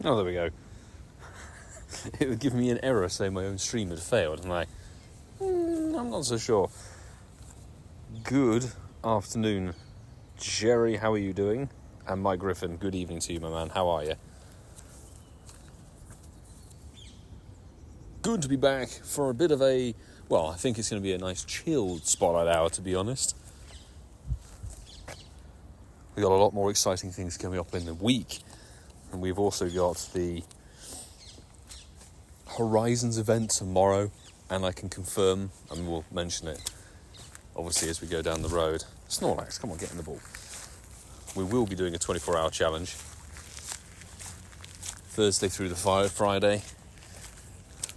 Oh, there we go. It would give me an error saying my own stream had failed. I'm like, I'm not so sure. Good afternoon, Jerry. How are you doing? And Mike Griffin, good evening to you, my man. How are you? Good to be back for a bit of a... Well, I think it's going to be a nice chilled spotlight hour, to be honest. We've got a lot more exciting things coming up in the week. And we've also got the Horizons event tomorrow. And I can confirm, and we'll mention it, obviously, as we go down the road. Snorlax, come on, get in the ball. We will be doing a 24-hour challenge. Thursday through the Friday.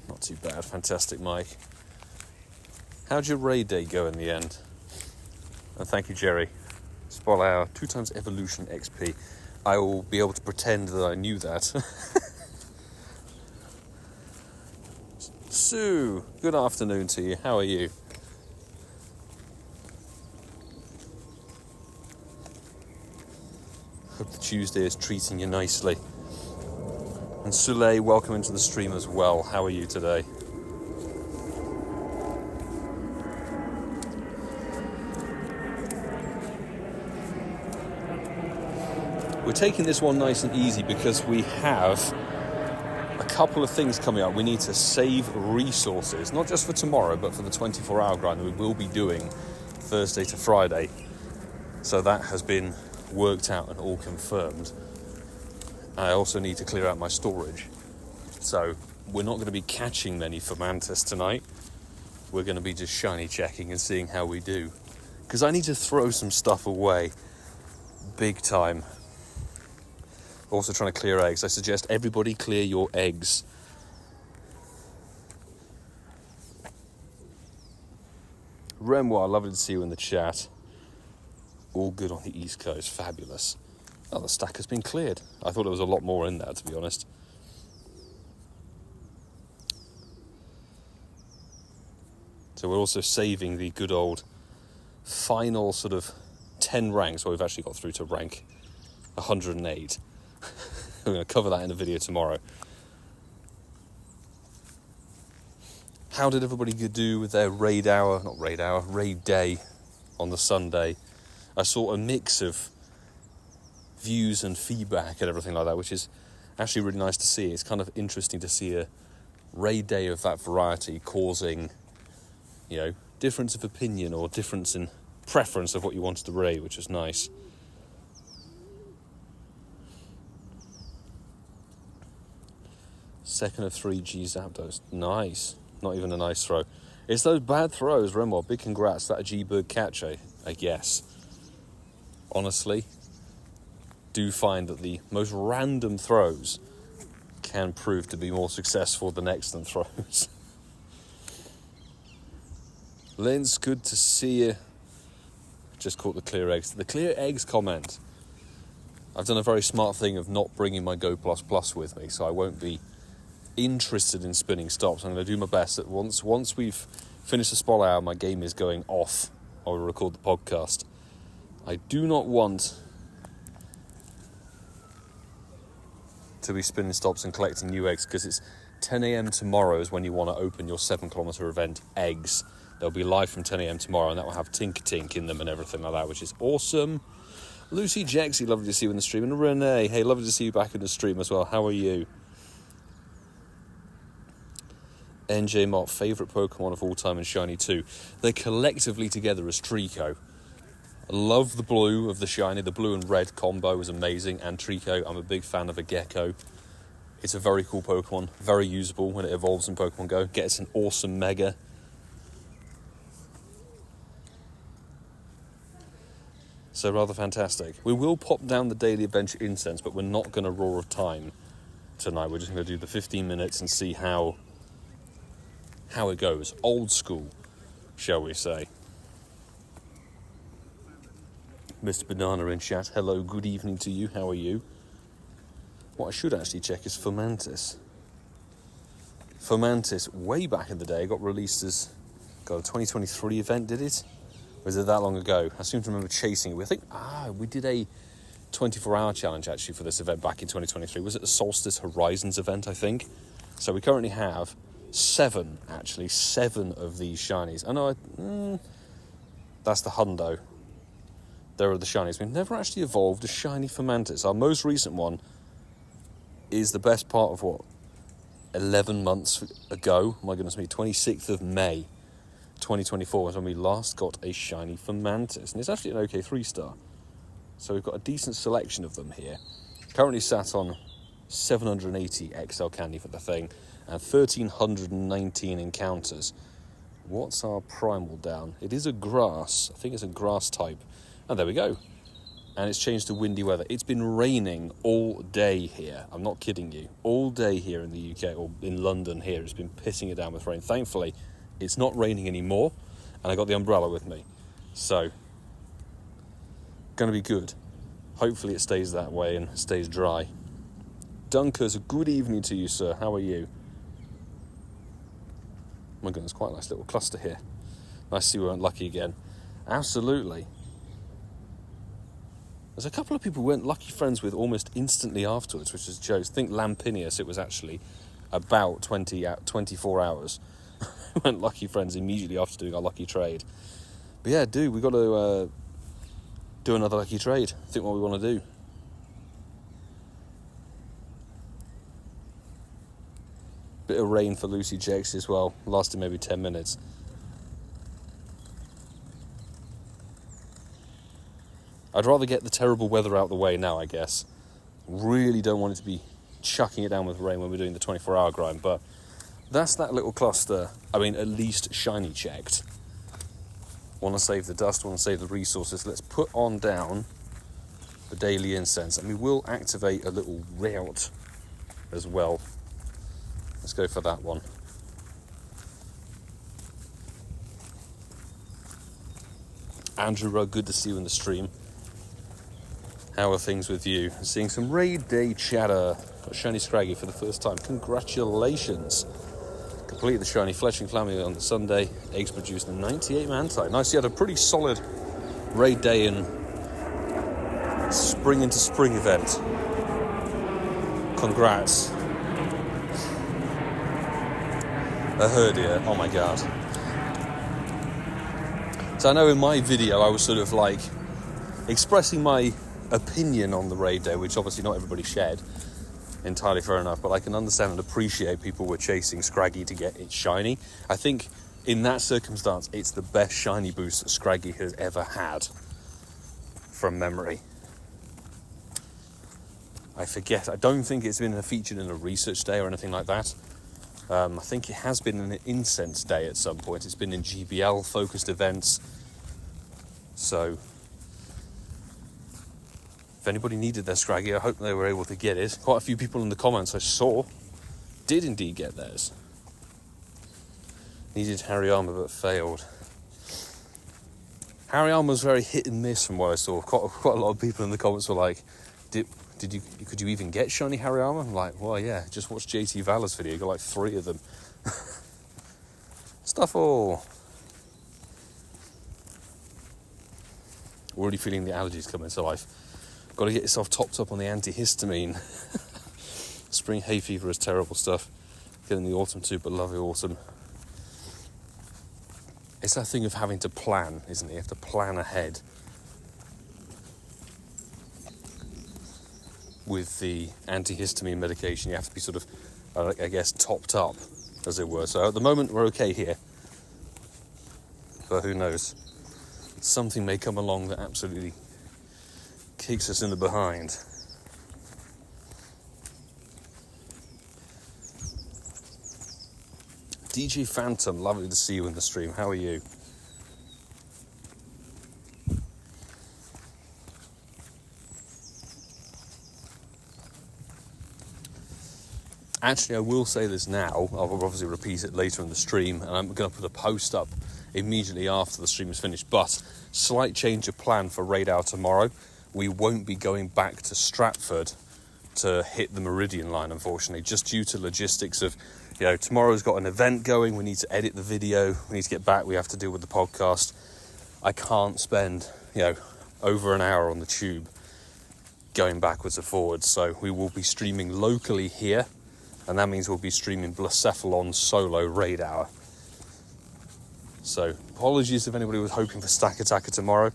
Not too bad. Fantastic, Mike. How'd your raid day go in the end? And thank you, Jerry. Spot hour, 2x evolution XP. I will be able to pretend that I knew that. Sue, good afternoon to you. How are you? Hope the Tuesday is treating you nicely. And Soleil, welcome into the stream as well. How are you today? We're taking this one nice and easy because we have a couple of things coming up. We need to save resources, not just for tomorrow, but for the 24-hour grind that we will be doing Thursday to Friday. So that has been worked out and all confirmed. I also need to clear out my storage. So we're not going to be catching many Fomantis tonight. We're going to be just shiny checking and seeing how we do. Because I need to throw some stuff away. Big time. Also trying to clear eggs. I suggest everybody clear your eggs. Renoir, lovely to see you in the chat. All good on the East Coast. Fabulous. Oh, the stack has been cleared. I thought there was a lot more in there, to be honest. So we're also saving the good old final sort of 10 ranks, where we've actually got through to rank 108. We're going to cover that in a video tomorrow. How did everybody do with their raid day on the Sunday? I saw a mix of views and feedback and everything like that, which is actually really nice to see. It's kind of interesting to see a raid day of that variety causing, difference of opinion or difference in preference of what you wanted to raid, which is nice. Second of 3G Zapdos. Nice. Not even a nice throw. It's those bad throws, Remo. Big congrats. That a G-Bird catch, I guess. Honestly, do find that the most random throws can prove to be more successful than excellent throws. Linz, good to see you. Just caught the clear eggs. The clear eggs comment. I've done a very smart thing of not bringing my Go++ with me, so I won't be interested in spinning stops. I'm going to do my best that once we've finished the spot hour, my game is going off. I will record the podcast. I do not want to be spinning stops and collecting new eggs, because it's 10 a.m. tomorrow is when you want to open your 7-kilometre event eggs. They'll be live from 10 a.m. tomorrow, and that will have Tink in them and everything like that, which is awesome. Lucy Jexy, lovely to see you in the stream. And Renee, hey, lovely to see you back in the stream as well. How are you? NJ Mott, favourite Pokemon of all time and Shiny 2. They collectively together as Trico. I love the blue of the Shiny. The blue and red combo is amazing. And Trico, I'm a big fan of a Gecko. It's a very cool Pokemon. Very usable when it evolves in Pokemon Go. Gets an awesome Mega. So rather fantastic. We will pop down the daily adventure incense, but we're not going to roar of time tonight. We're just going to do the 15 minutes and see how it goes. Old school, shall we say. Mr. Banana in chat. Hello, good evening to you. How are you? What I should actually check is Fomantis. Fomantis, way back in the day, got released as a 2023 event, did it? Was it that long ago? I seem to remember chasing it. I think, we did a 24-hour challenge, actually, for this event back in 2023. Was it the Solstice Horizons event, I think? So we currently have 7 of these shinies. I know, that's the hundo. There are the shinies. We've never actually evolved a shiny Fomantis. Our most recent one is the best part of, 11 months ago. My goodness me, 26th of May 2024 was when we last got a shiny Fomantis. And it's actually an OK 3-star. So we've got a decent selection of them here. Currently sat on 780 XL candy for the thing and 1,319 encounters. What's our primal down? It is a grass. I think it's a grass type. And there we go. And it's changed to windy weather. It's been raining all day here. I'm not kidding you. All day here in the UK, or in London here, it's been pissing it down with rain. Thankfully, it's not raining anymore, and I got the umbrella with me. So, going to be good. Hopefully it stays that way and stays dry. Dunkers, good evening to you, sir. How are you? Oh my goodness, quite a nice little cluster here. Nice to see we weren't lucky again. Absolutely. There's a couple of people we weren't lucky friends with almost instantly afterwards, which is jokes. I think Lampinius, it was actually about 24 hours. We weren't lucky friends immediately after doing our lucky trade. But yeah, we got to do another lucky trade. I think what we want to do. Bit of rain for Lucy Jakes as well, lasting maybe 10 minutes. I'd rather get the terrible weather out of the way now, I guess. Really don't want it to be chucking it down with rain when we're doing the 24-hour grind, but that's that little cluster. I mean, at least shiny checked. Want to save the dust, want to save the resources. Let's put on down the daily incense, and we will activate a little route as well. Let's go for that one. Andrew Rugg, good to see you in the stream. How are things with you? Seeing some raid day chatter. Got shiny Scraggy for the first time. Congratulations. Completed the shiny Fletching Clammy on the Sunday. Eggs produced a 98 Mantine. Nice, you had a pretty solid raid day and spring into spring event. Congrats. A Herdia, oh my god. So I know in my video I was sort of like expressing my opinion on the raid day, which obviously not everybody shared. Entirely fair enough, but I can understand and appreciate people were chasing Scraggy to get it shiny. I think in that circumstance, it's the best shiny boost that Scraggy has ever had from memory. I forget, I don't think it's been featured in a research day or anything like that. I think it has been an incense day at some point. It's been in GBL focused events. So if anybody needed their Scraggy, I hope they were able to get it. Quite a few people in the comments I saw did indeed get theirs. Needed Hariyama but failed. Hariyama was very hit and miss from what I saw. Quite a lot of people in the comments were like, could you even get shiny Hariyama? I'm like, well, yeah, just watch JT Valor's video. You got like 3 of them. Stuffle. Already feeling the allergies coming to life. Got to get yourself topped up on the antihistamine. Spring hay fever is terrible stuff. Get in the autumn too, but love the autumn. It's that thing of having to plan, isn't it? You have to plan ahead. With the antihistamine medication, you have to be sort of, I guess, topped up, as it were. So at the moment, we're okay here. But who knows? Something may come along that absolutely kicks us in the behind. DJ Phantom, lovely to see you in the stream. How are you? Actually, I will say this now. I'll obviously repeat it later in the stream, and I'm going to put a post up immediately after the stream is finished. But slight change of plan for Raid Hour tomorrow. We won't be going back to Stratford to hit the Meridian line, unfortunately, just due to logistics of, tomorrow's got an event going. We need to edit the video. We need to get back. We have to deal with the podcast. I can't spend, over an hour on the tube going backwards and forwards. So we will be streaming locally here, and that means we'll be streaming Blacephalon solo raid hour. So apologies if anybody was hoping for Stakataka tomorrow.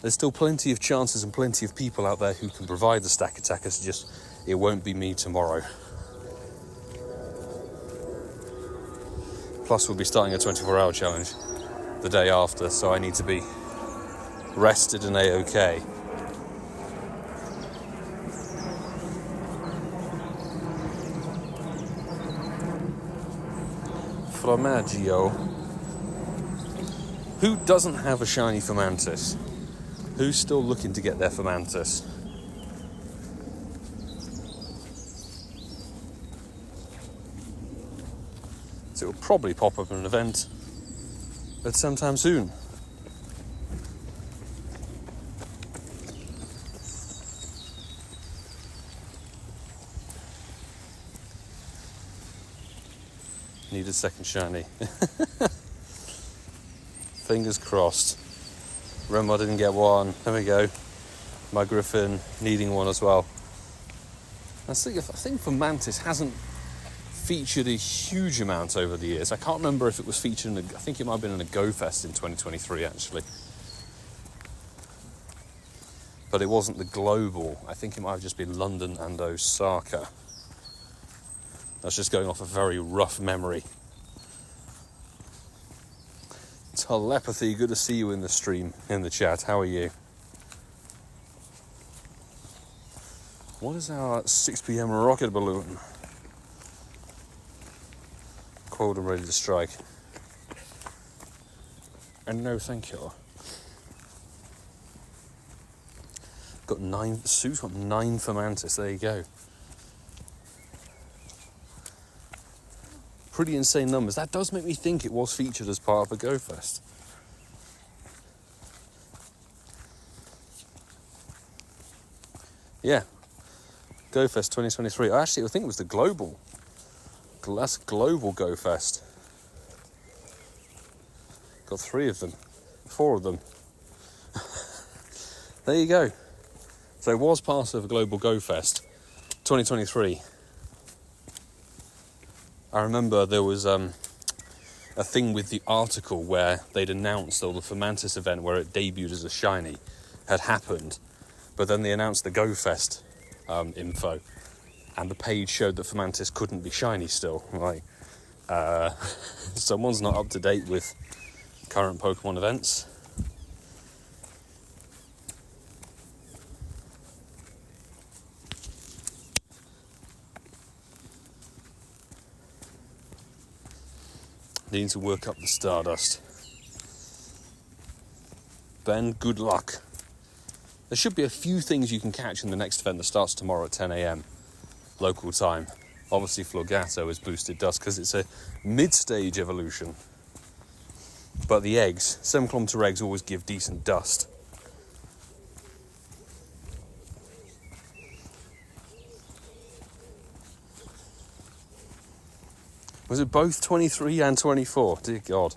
There's still plenty of chances and plenty of people out there who can provide the Stakatakas, just it won't be me tomorrow. Plus we'll be starting a 24-hour challenge the day after, so I need to be rested and A-OK. Formaggio. Who doesn't have a shiny Fomantis? Who's still looking to get their Fomantis? So it'll probably pop up in an event at some time soon. Need a second shiny. Fingers crossed. Remember I didn't get one. There we go. My Griffin needing one as well. I think Fomantis hasn't featured a huge amount over the years. I can't remember if it was featured I think it might have been in a Go Fest in 2023 actually. But it wasn't the global. I think it might have just been London and Osaka. That's just going off a very rough memory. Telepathy, good to see you in the stream, in the chat. How are you? What is our 6 p.m. rocket balloon? Cold and ready to strike. And no thank you. Got 9, Sue's got 9 Fomantis, there you go. Pretty insane numbers. That does make me think it was featured as part of a Go Fest. Yeah, Go Fest 2023. Actually, I think it was the global. That's global Go Fest. Got 3 of them, 4 of them. There you go. So it was part of a global Go Fest 2023. I remember there was a thing with the article where they'd announced, or the Fomantis event where it debuted as a shiny had happened, but then they announced the Go Fest info, and the page showed that Fomantis couldn't be shiny still. Like, someone's not up to date with current Pokemon events. Need to work up the Stardust. Ben, good luck. There should be a few things you can catch in the next event that starts tomorrow at 10 a.m. local time. Obviously Florgato is boosted dust because it's a mid-stage evolution. But the eggs, 7-kilometer eggs always give decent dust. Was it both 23 and 24? Dear God.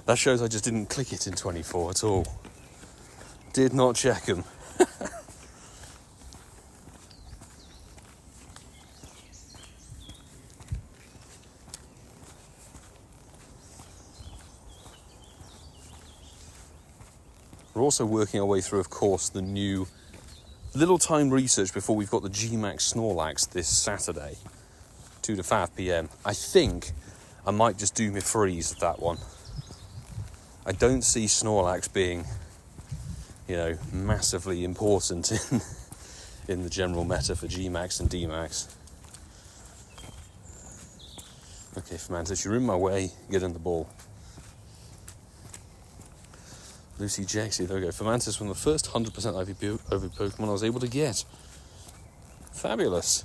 That shows I just didn't click it in 24 at all. Did not check them. We're also working our way through, of course, the new little time research before we've got the Gmax Snorlax this Saturday. 2 to 5 p.m. I think I might just do my freeze at that one. I don't see Snorlax being, massively important in the general meta for Gmax and Dmax. Okay, Fomantis, you're in my way. Get in the ball. Lucy Jaxie, there we go. Fomantis from the first 100% IV Pokemon I was able to get. Fabulous.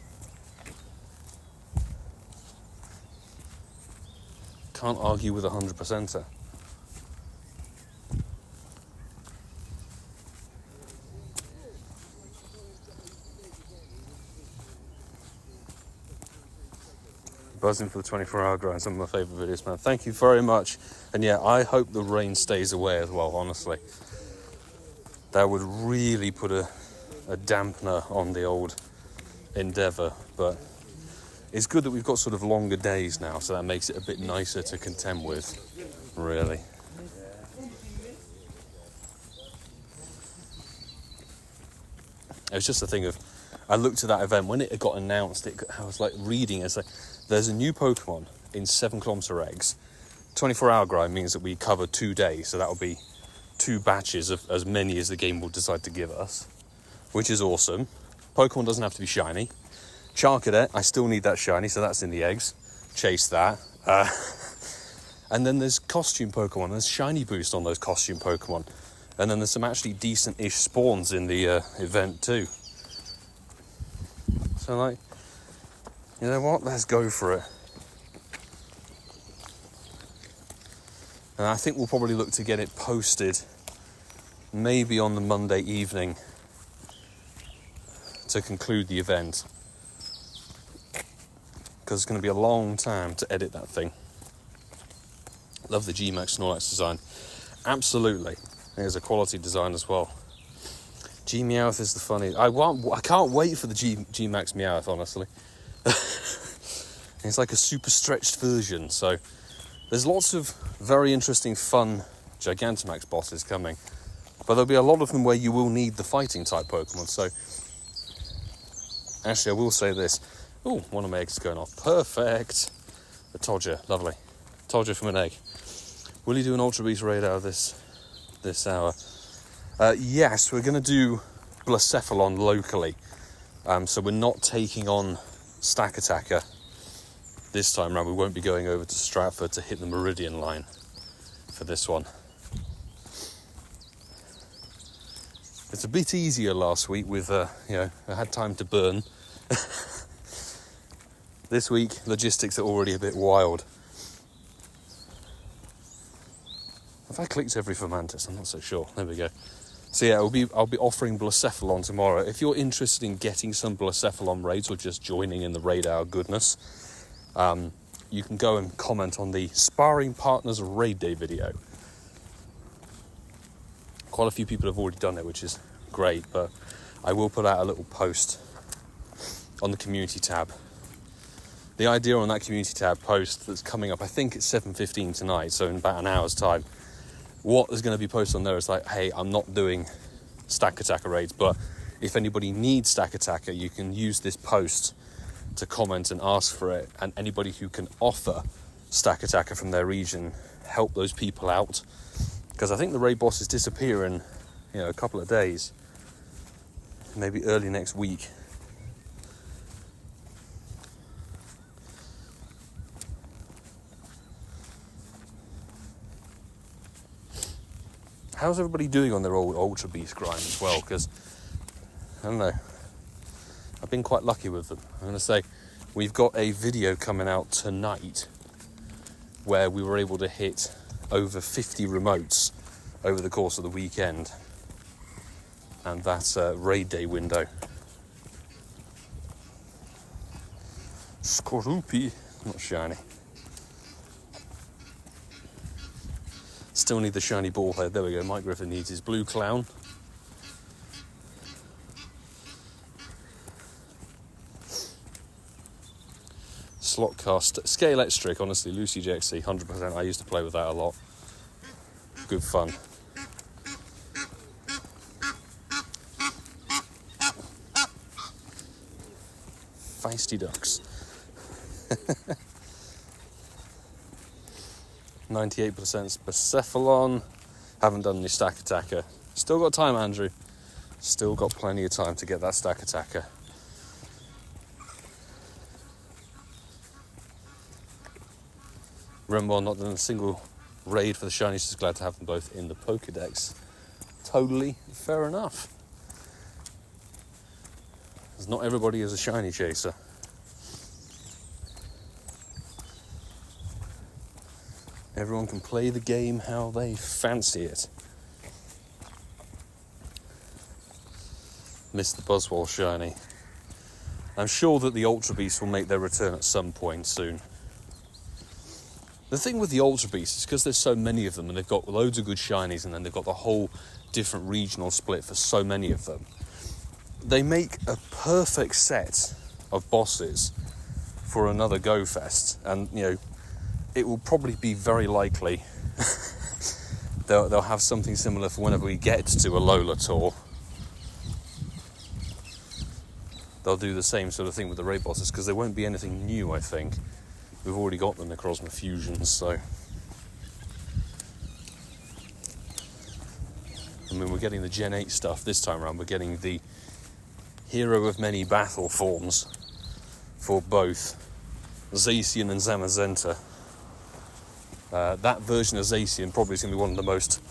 Can't argue with a 100%er. Buzzing for the 24-hour grind, some of my favourite videos, man. Thank you very much. And yeah, I hope the rain stays away as well, honestly. that would really put a dampener on the old endeavour. But it's good that we've got sort of longer days now, so that makes it a bit nicer to contend with, really. It was just a thing of, I looked at that event, when it got announced, I was like reading, it's like, there's a new Pokemon in 7 kilometre eggs. 24-hour grind means that we cover 2 days, so that'll be 2 batches of as many as the game will decide to give us, which is awesome. Pokemon doesn't have to be shiny. Charcadet, I still need that shiny, so that's in the eggs. Chase that. And then there's costume Pokemon. There's shiny boost on those costume Pokemon. And then there's some actually decent-ish spawns in the event too. So like, you know what? Let's go for it. And I think we'll probably look to get it posted maybe on the Monday evening to conclude the event. Because it's going to be a long time to edit that thing. Love the Gmax Snorlax design. Absolutely. There's a quality design as well. G-Meowth is the funny. I can't wait for the Gmax Meowth, honestly. It's like a super stretched version, so there's lots of very interesting, fun Gigantamax bosses coming. But there'll be a lot of them where you will need the fighting type Pokemon, so actually I will say this. Oh, one of my eggs is going off. Perfect. A Todger, lovely. Todger from an egg. Will you do an Ultra Beast raid out of this hour? Yes, we're going to do Blacephalon locally. So we're not taking on Stakataka this time round. We won't be going over to Stratford to hit the Meridian line for this one. It's a bit easier last week with, I had time to burn. This week, logistics are already a bit wild. Have I clicked every Fomantis? I'm not so sure. There we go. So yeah, I'll be offering Blacephalon tomorrow. If you're interested in getting some Blacephalon raids or just joining in the raid hour goodness, you can go and comment on the Sparring Partners Raid Day video. Quite a few people have already done it, which is great, but I will put out a little post on the community tab. The idea on that community tab post that's coming up, I think it's 7:15 tonight, so in about an hour's time, what is going to be posted on there is like, hey, I'm not doing Stakataka raids, but if anybody needs Stakataka, you can use this post to comment and ask for it, and anybody who can offer Stakataka from their region, help those people out, because I think the raid bosses disappear in a couple of days, maybe early next week. How's everybody doing on their old Ultra Beast grind as well? Because, I don't know, I've been quite lucky with them. I'm going to say, we've got a video coming out tonight where we were able to hit over 50 remotes over the course of the weekend. And that's a raid day window. Skorupi, not shiny. Still need the shiny ball head. There we go. Mike Griffin needs his blue clown. Slotcast. Scale Electric, honestly. Lucy JXC, 100%. I used to play with that a lot. Good fun. Feisty ducks. 98% Blacephalon. Haven't done any Stakataka. Still got time, Andrew. Still got plenty of time to get that Stakataka. Remember, not done a single raid for the shinies. Just glad to have them both in the Pokedex. Totally fair enough. Because not everybody is a shiny chaser. Everyone can play the game how they fancy it. Missed the Buzzwole shiny. I'm sure that the Ultra Beasts will make their return at some point soon. The thing with the Ultra Beasts is because there's so many of them and they've got loads of good shinies, and then they've got the whole different regional split for so many of them. They make a perfect set of bosses for another Go Fest, and it will probably be very likely they'll have something similar for whenever we get to a Lola tour. They'll do the same sort of thing with the raid bosses, because there won't be anything new, I think. We've already got the Necrozma fusions, so... I mean, we're getting the Gen 8 stuff this time around. We're getting the Hero of Many Battle forms for both Zacian and Zamazenta. That version of Zacian probably is going to be one of the most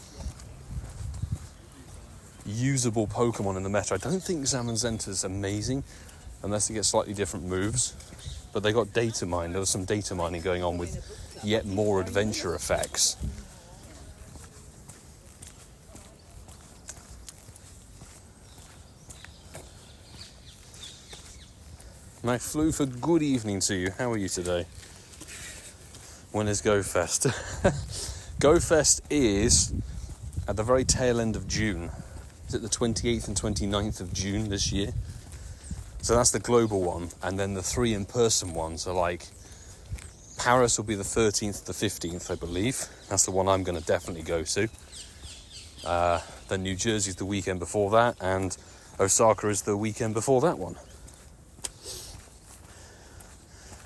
usable Pokemon in the meta. I don't think Zamazenta's amazing unless it gets slightly different moves, but they got data mined. There was some data mining going on with yet more adventure effects. My Floofer, good evening to you. How are you today? When is Go Fest? Go Fest is at the very tail end of June. Is it the 28th and 29th of June this year? So that's the global one. And then the 3 in-person ones are like... Paris will be the 13th to the 15th, I believe. That's the one I'm going to definitely go to. Then New Jersey's the weekend before that. And Osaka is the weekend before that one.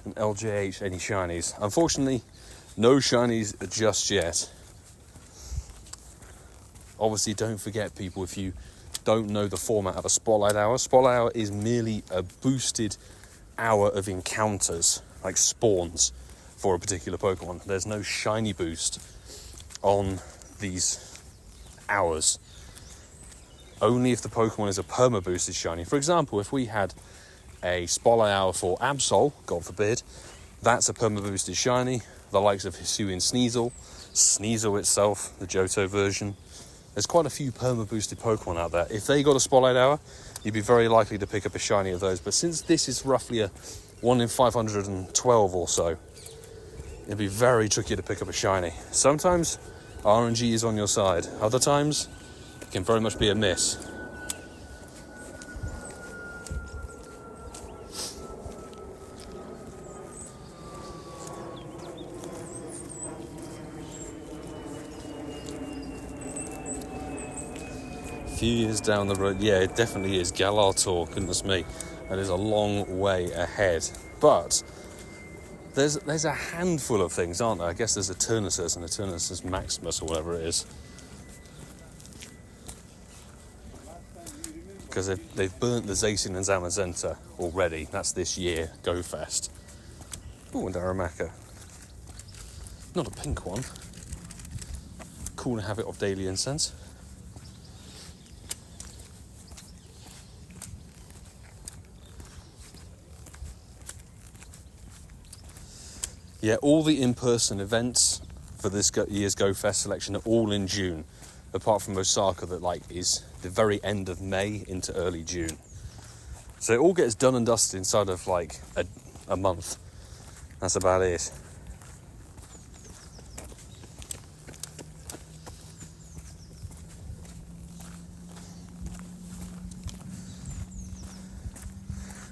And LJH, any shinies? Unfortunately, no shinies just yet. Obviously, don't forget, people, if you don't know the format of a Spotlight Hour, Spotlight Hour is merely a boosted hour of encounters, like spawns, for a particular Pokemon. There's no shiny boost on these hours. Only if the Pokemon is a perma-boosted shiny. For example, if we had a Spotlight Hour for Absol, God forbid, that's a perma-boosted shiny, the likes of Hisuian Sneasel, Sneasel itself, the Johto version. There's quite a few perma-boosted Pokemon out there. If they got a Spotlight Hour, you'd be very likely to pick up a shiny of those. But since this is roughly a 1 in 512 or so, it'd be very tricky to pick up a shiny. Sometimes RNG is on your side. Other times, it can very much be a miss. Few years down the road, yeah, it definitely is. Galar Tour, goodness me, that is a long way ahead. But there's a handful of things, aren't there? I guess there's Eternatus and Eternatus Maximus or whatever it is, because they've burnt the Zacian and Zamazenta already. That's this year, Go Fest. Oh, and Aramaka. Not a pink one. Cool to have it off daily incense. Yeah, all the in-person events for this year's Go Fest selection are all in June, apart from Osaka that is the very end of May into early June. So it all gets done and dusted inside of a month. That's about it.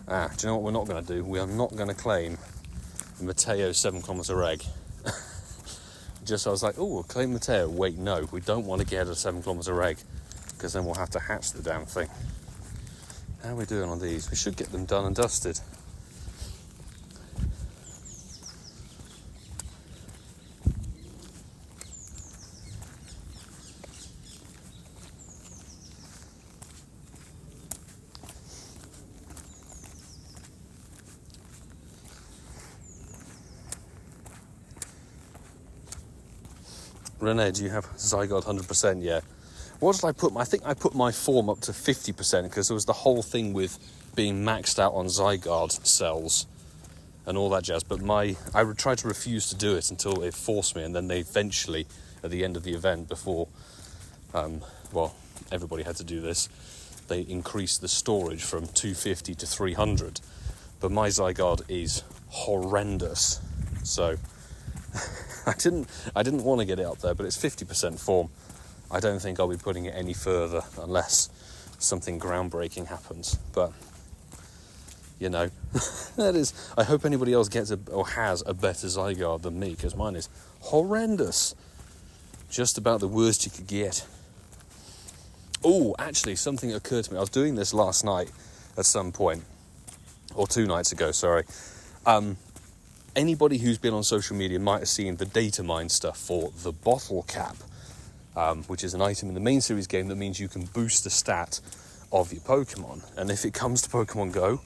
Do you know what we're not going to do? We are not going to claim Mateo 7km egg. I was like, oh, we'll claim Mateo. Wait, no, we don't want to get a 7km egg, because then we'll have to hatch the damn thing. How are we doing on these? We should get them done and dusted. Renee, do you have Zygarde 100%? Yeah. What did I put? I think I put my form up to 50% because there was the whole thing with being maxed out on Zygarde cells and all that jazz. But I tried to refuse to do it until it forced me, and then they eventually, at the end of the event, before, everybody had to do this, they increased the storage from 250 to 300. But my Zygarde is horrendous, so I didn't want to get it up there, but it's 50% form. I don't think I'll be putting it any further unless something groundbreaking happens. But, you know, that is... I hope anybody else gets or has a better Zygarde than me, because mine is horrendous. Just about the worst you could get. Oh, actually, something occurred to me. I was doing this last night at some point, or 2 nights ago, sorry. Anybody who's been on social media might have seen the data mine stuff for the bottle cap, which is an item in the main series game that means you can boost the stat of your Pokemon. And if it comes to Pokemon Go,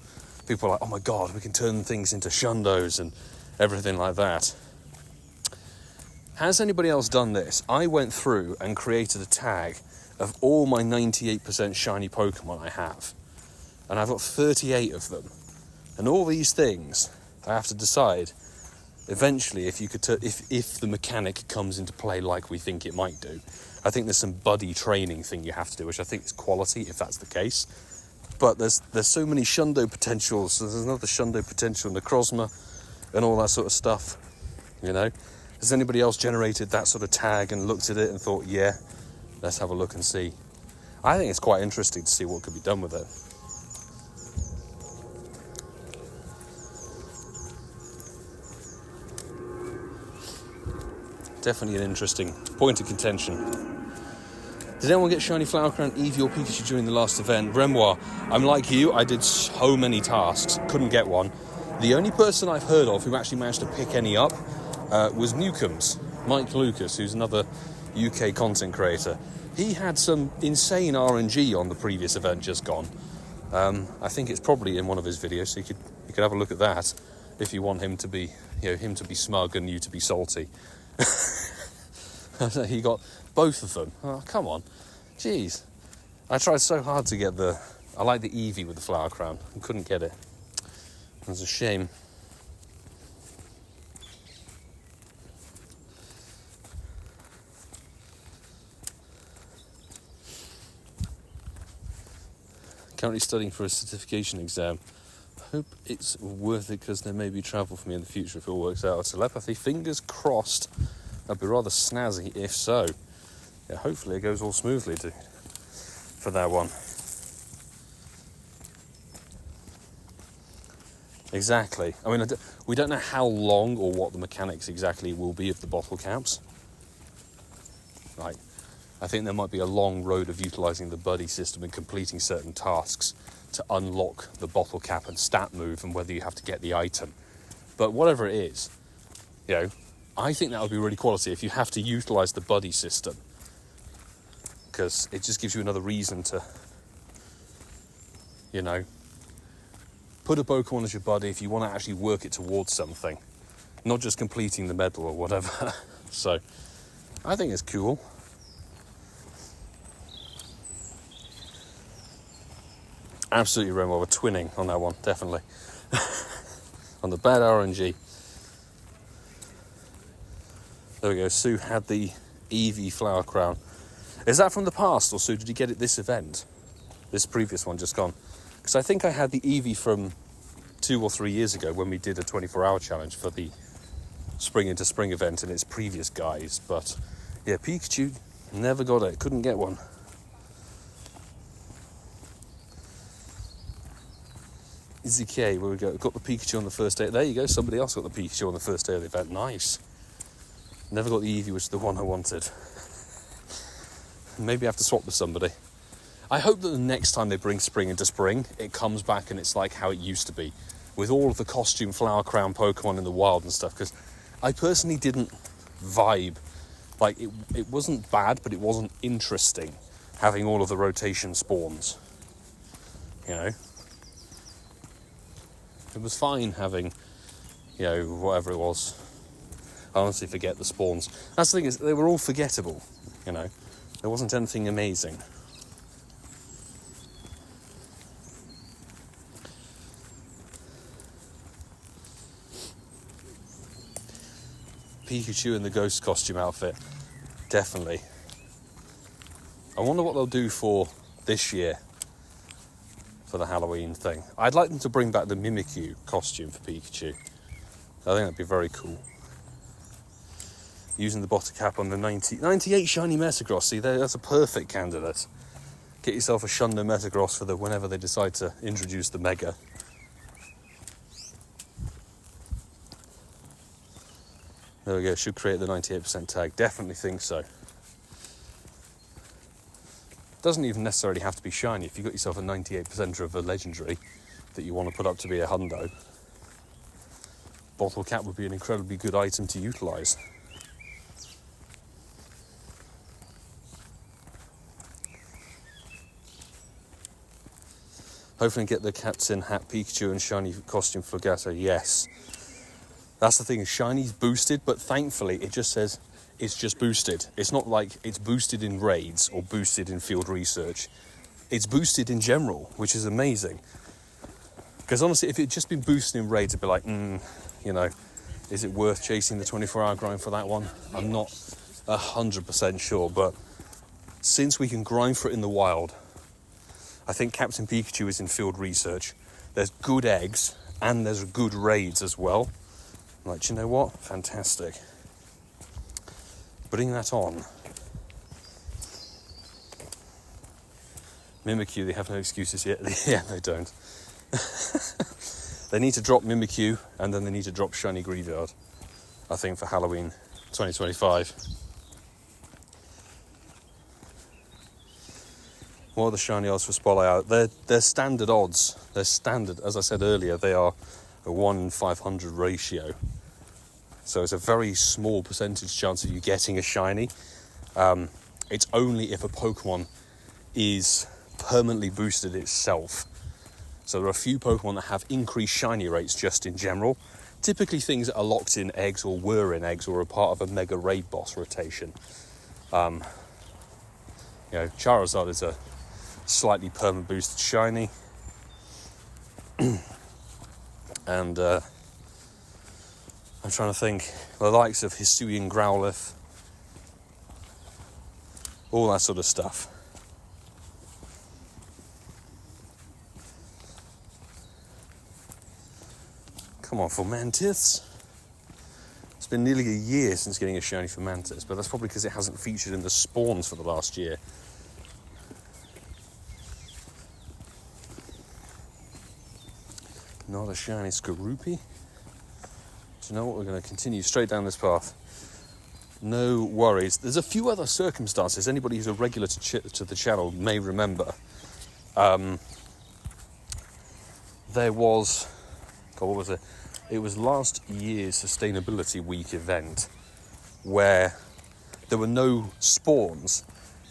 people are like, oh my god, we can turn things into shundos and everything like that. Has anybody else done this? I went through and created a tag of all my 98% shiny Pokemon I have. And I've got 38 of them. And all these things, I have to decide eventually if you could if the mechanic comes into play like we think it might do. I think there's some buddy training thing you have to do, which I think is quality if that's the case. But there's so many Shundo potentials. So there's another Shundo potential, Necrozma, and all that sort of stuff. You know, has anybody else generated that sort of tag and looked at it and thought, yeah, let's have a look and see? I think it's quite interesting to see what could be done with it. Definitely an interesting point of contention. Did anyone get Shiny Flower Crown, Eevee or Pikachu during the last event? Renoir, I'm like you, I did so many tasks, couldn't get one. The only person I've heard of who actually managed to pick any up was Newcombs, Mike Lucas, who's another UK content creator. He had some insane RNG on the previous event just gone. I think it's probably in one of his videos, so you could have a look at that if you want him to be, him to be smug and you to be salty. He got both of them. Oh, come on. Jeez. I tried so hard to get I like the Eevee with the flower crown. I couldn't get it. It was a shame. Currently studying for a certification exam. Hope it's worth it because there may be travel for me in the future if it all works out. Telepathy, fingers crossed. That'd be rather snazzy if so. Yeah, hopefully it goes all smoothly for that one. Exactly. I mean, we don't know how long or what the mechanics exactly will be of the bottle caps. Right. I think there might be a long road of utilising the buddy system and completing certain tasks to unlock the bottle cap and stat move and whether you have to get the item. But whatever it is, I think that would be really quality if you have to utilise the buddy system. Because it just gives you another reason to, put a Pokemon as your buddy if you want to actually work it towards something. Not just completing the medal or whatever. So, I think it's cool. Absolutely, Remo, we're twinning on that one, definitely. On the bad RNG. There we go, Sue had the Eevee flower crown. Is that from the past, or Sue, did you get it this event? This previous one just gone? Because I think I had the Eevee from 2 or 3 years ago when we did a 24-hour challenge for the Spring into Spring event in its previous guise. But, yeah, Pikachu, never got it, couldn't get one. ZK, where we go, got the Pikachu on the first day. There you go, somebody else got the Pikachu on the first day of the event. Nice. Never got the Eevee, which is the one I wanted. Maybe I have to swap with somebody. I hope that the next time they bring Spring into Spring, it comes back and it's like how it used to be, with all of the costume flower crown Pokemon in the wild and stuff, because I personally didn't vibe. Like, it wasn't bad, but it wasn't interesting, having all of the rotation spawns. It was fine having, whatever it was. I honestly forget the spawns. That's the thing, is they were all forgettable, There wasn't anything amazing. Pikachu in the ghost costume outfit. Definitely. I wonder what they'll do for this year for the Halloween thing. I'd like them to bring back the Mimikyu costume for Pikachu. I think that'd be very cool. using the bottle cap on the 98 shiny Metagross. See, that's a perfect candidate. Get yourself a Shundo Metagross for whenever they decide to introduce the Mega. There we go, should create the 98% tag. Definitely think so. Doesn't even necessarily have to be shiny. If you've got yourself a 98% of a legendary that you want to put up to be a hundo, bottle cap would be an incredibly good item to utilise. Hopefully get the Captain Hat Pikachu and shiny costume Flagato. Yes. That's the thing, shiny's boosted, but thankfully it just says it's just boosted. It's not like it's boosted in raids or boosted in field research. It's boosted in general, which is amazing. Because honestly, if it had just been boosted in raids, it'd be like, you know, is it worth chasing the 24-hour grind for that one? I'm not 100% sure, but since we can grind for it in the wild, I think Captain Pikachu is in field research. There's good eggs, and there's good raids as well. Like, do you know what? Fantastic. Bring that on. Mimikyu, they have no excuses yet. Yeah, they don't. They need to drop Mimikyu, and then they need to drop Shiny Graveyard, I think, for Halloween 2025. What are the shiny odds for Spotlight out? They're standard odds. They're standard. As I said earlier, they are a 1 in 500 ratio. So it's a very small percentage chance of you getting a shiny. It's only if a Pokemon is permanently boosted itself. So there are a few Pokemon that have increased shiny rates just in general. Typically things that are locked in eggs or were in eggs or are part of a Mega Raid Boss rotation. You know, Charizard is a slightly perma boosted shiny. And I'm trying to think, the likes of Hisuian Growlithe, all that sort of stuff. Come on, Fomantis. It's been nearly a year since getting a shiny Fomantis, but that's probably because it hasn't featured in the spawns for the last year. Not a shiny Skorupi. Do you know what? We're going to continue straight down this path. No worries. There's a few other circumstances anybody who's a regular to the channel may remember. There was... God, what was it? It was last year's Sustainability Week event where there were no spawns,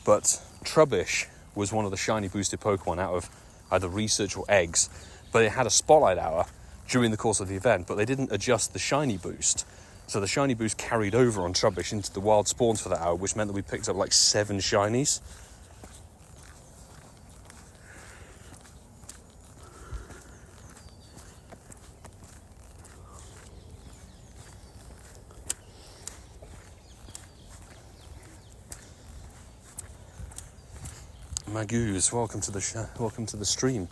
but Trubbish was one of the shiny boosted Pokemon out of either research or eggs, but it had a spotlight hour during the course of the event, but they didn't adjust the shiny boost. So the shiny boost carried over on Trubbish into the wild spawns for that hour, which meant that we picked up like 7 shinies. Magoos, welcome to the stream.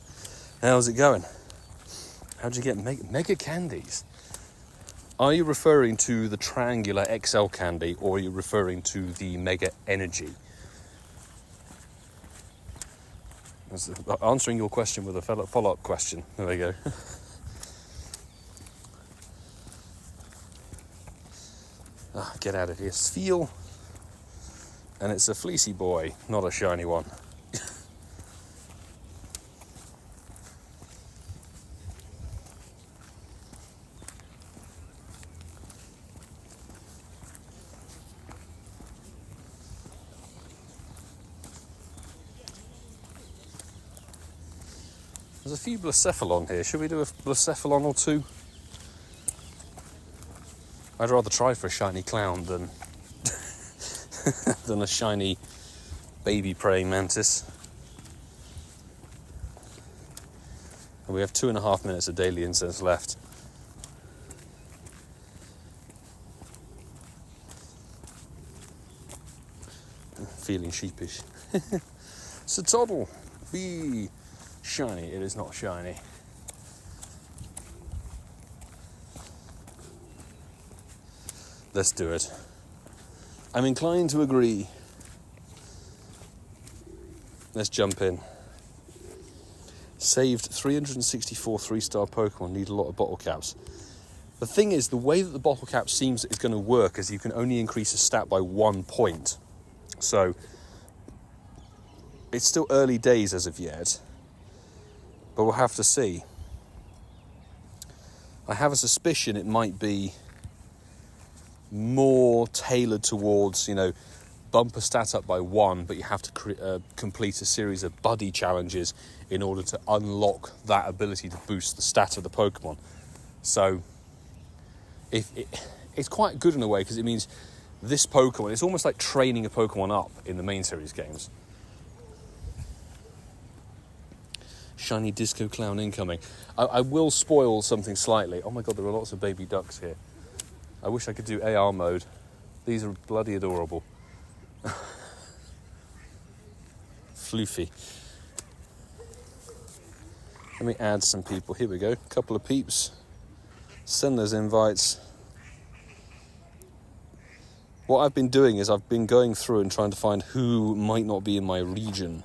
How's it going? How'd you get mega candies? Are you referring to the triangular XL candy, or are you referring to the Mega Energy? Answering your question with a follow-up question. There we go. Get out of here. Spheal. And it's a fleecy boy, not a shiny one. There's a few Blacephalon here. Should we do a Blacephalon or two? I'd rather try for a shiny clown than than a shiny baby praying mantis. And we have 2.5 minutes of daily incense left. Feeling sheepish. It's a toddle. Be shiny. It is not shiny. Let's do it. I'm inclined to agree. Let's jump in. Saved 364 3-star Pokemon, need a lot of bottle caps. The thing is, the way that the bottle cap seems it's going to work is you can only increase a stat by 1 point. So, it's still early days as of yet, but we'll have to see. I have a suspicion it might be more tailored towards, bump a stat up by 1, but you have to complete a series of buddy challenges in order to unlock that ability to boost the stat of the Pokemon. So, it's quite good in a way, because it means this Pokemon, it's almost like training a Pokemon up in the main series games. Shiny Disco Clown incoming. I will spoil something slightly. Oh my god, there are lots of baby ducks here. I wish I could do AR mode. These are bloody adorable. Floofy. Let me add some people. Here we go. Couple of peeps. Send those invites. What I've been doing is I've been going through and trying to find who might not be in my region.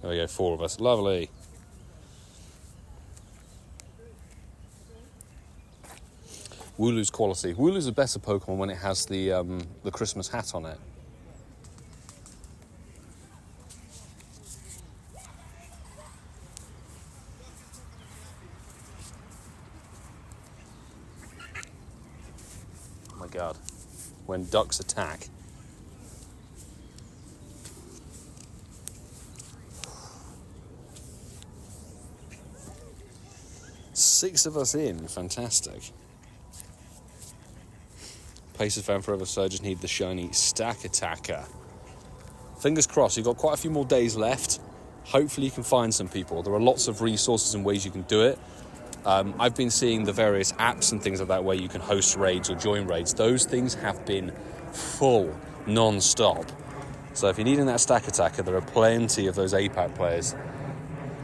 There we go, 4 of us. Lovely. Wooloo's quality. Wooloo's a better Pokemon when it has the Christmas hat on it. Oh my god. When ducks attack. Six of us in. Fantastic. Pace is found forever, so I just need the shiny Stakataka. Fingers crossed, you've got quite a few more days left. Hopefully you can find some people. There are lots of resources and ways you can do it. I've been seeing the various apps and things like that where you can host raids or join raids. Those things have been full, non-stop. So if you're needing that Stakataka, there are plenty of those APAC players.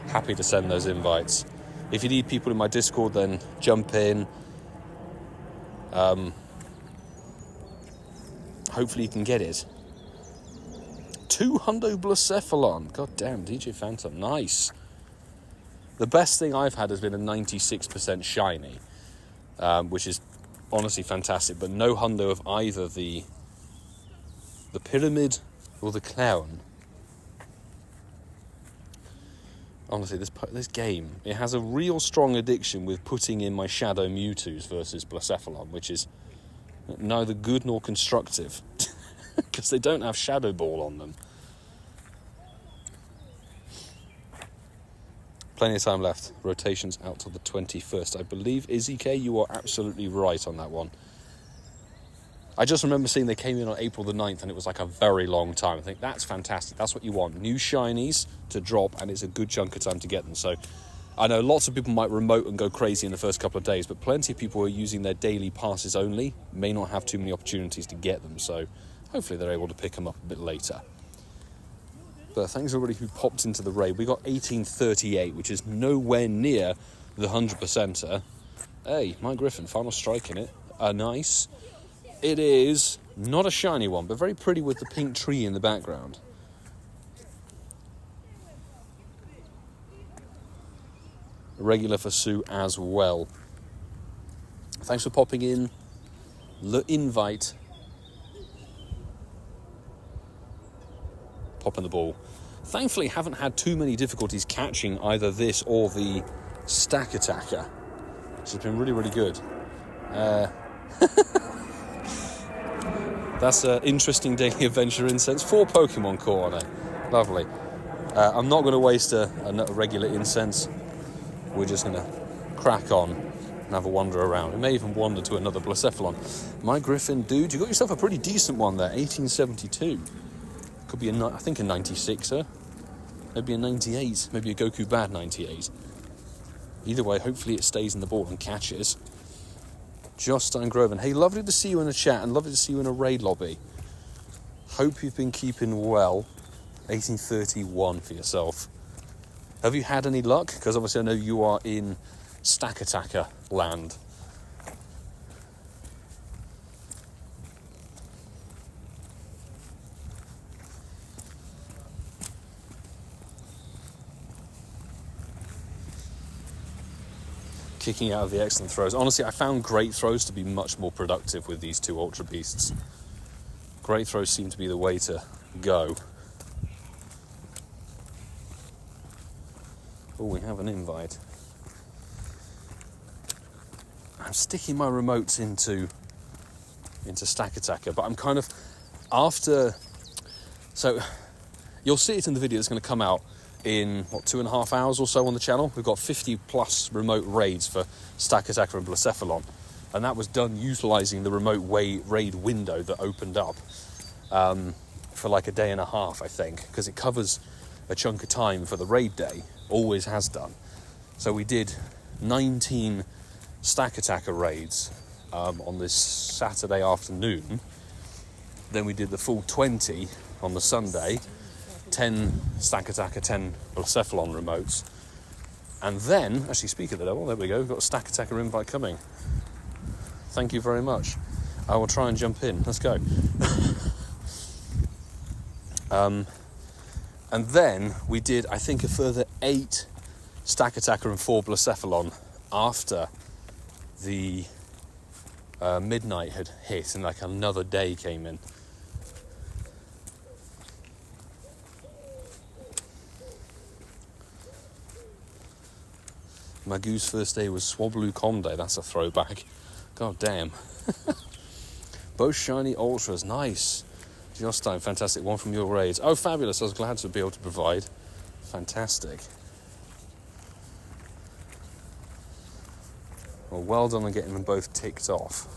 Happy to send those invites. If you need people in my Discord, then jump in. Hopefully you can get it. 2 hundo Blacephalon. God damn, DJ Phantom. Nice. The best thing I've had has been a 96% shiny, which is honestly fantastic, but no hundo of either the pyramid or the clown. Honestly, this game, it has a real strong addiction with putting in my Shadow Mewtwo's versus Blacephalon, which is neither good nor constructive, because they don't have Shadow Ball on them. Plenty of time left. Rotations out till the 21st. I believe, Izzy K, you are absolutely right on that one. I just remember seeing they came in on April the 9th, and it was like a very long time. I think that's fantastic. That's what you want. New shinies to drop, and it's a good chunk of time to get them. So I know lots of people might remote and go crazy in the first couple of days, but plenty of people who are using their daily passes only may not have too many opportunities to get them. So hopefully they're able to pick them up a bit later. But thanks everybody who popped into the raid. We got 1838, which is nowhere near the 100%er. Hey, my Griffin, final strike in it. Nice. It is not a shiny one, but very pretty with the pink tree in the background. Regular for Sue as well. Thanks for popping in. The invite. Popping the ball. Thankfully, haven't had too many difficulties catching either this or the Stakataka, which has been really, really good. That's an interesting daily adventure incense. 4 Pokemon core on it. Lovely. I'm not going to waste a regular incense. We're just going to crack on and have a wander around. We may even wander to another Blacephalon. My Griffin, dude, you got yourself a pretty decent one there. 1872. Could be, I think, a 96er. Maybe a 98. Maybe a Goku Bad 98. Either way, hopefully it stays in the ball and catches. Jostein Groven. Hey, lovely to see you in the chat and lovely to see you in a raid lobby. Hope you've been keeping well. 1831 for yourself. Have you had any luck? Because obviously I know you are in Stakataka land. kicking out of the excellent throws. Honestly, I found great throws to be much more productive with these two Ultra Beasts. Great throws seem to be the way to go. Oh, we have an invite. I'm sticking my remotes into Stakataka, but I'm kind of after. So you'll see it in the video that's going to come out in 2.5 hours or so on the channel. We've got 50 plus remote raids for Stakataka and Blacephalon, and that was done utilising the remote raid window that opened up for like a day and a half, I think, because it covers a chunk of time for the raid day, always has done. So we did 19 Stakataka raids on this Saturday afternoon. Then we did the full 20 on the Sunday, 10 Stakataka, 10 Blacephalon remotes. And then, actually, speak of the devil, there we go, we've got a Stakataka invite coming. Thank you very much. I will try and jump in. Let's go. And then we did, I think, a further 8 Stakataka and 4 Blacephalon after the midnight had hit and like another day came in. Magoo's first day was Swablu Com Day. That's a throwback. God damn. Both shiny ultras. Nice. Jostine, fantastic. One from your raids. Oh, fabulous. I was glad to be able to provide. Fantastic. Well done on getting them both ticked off.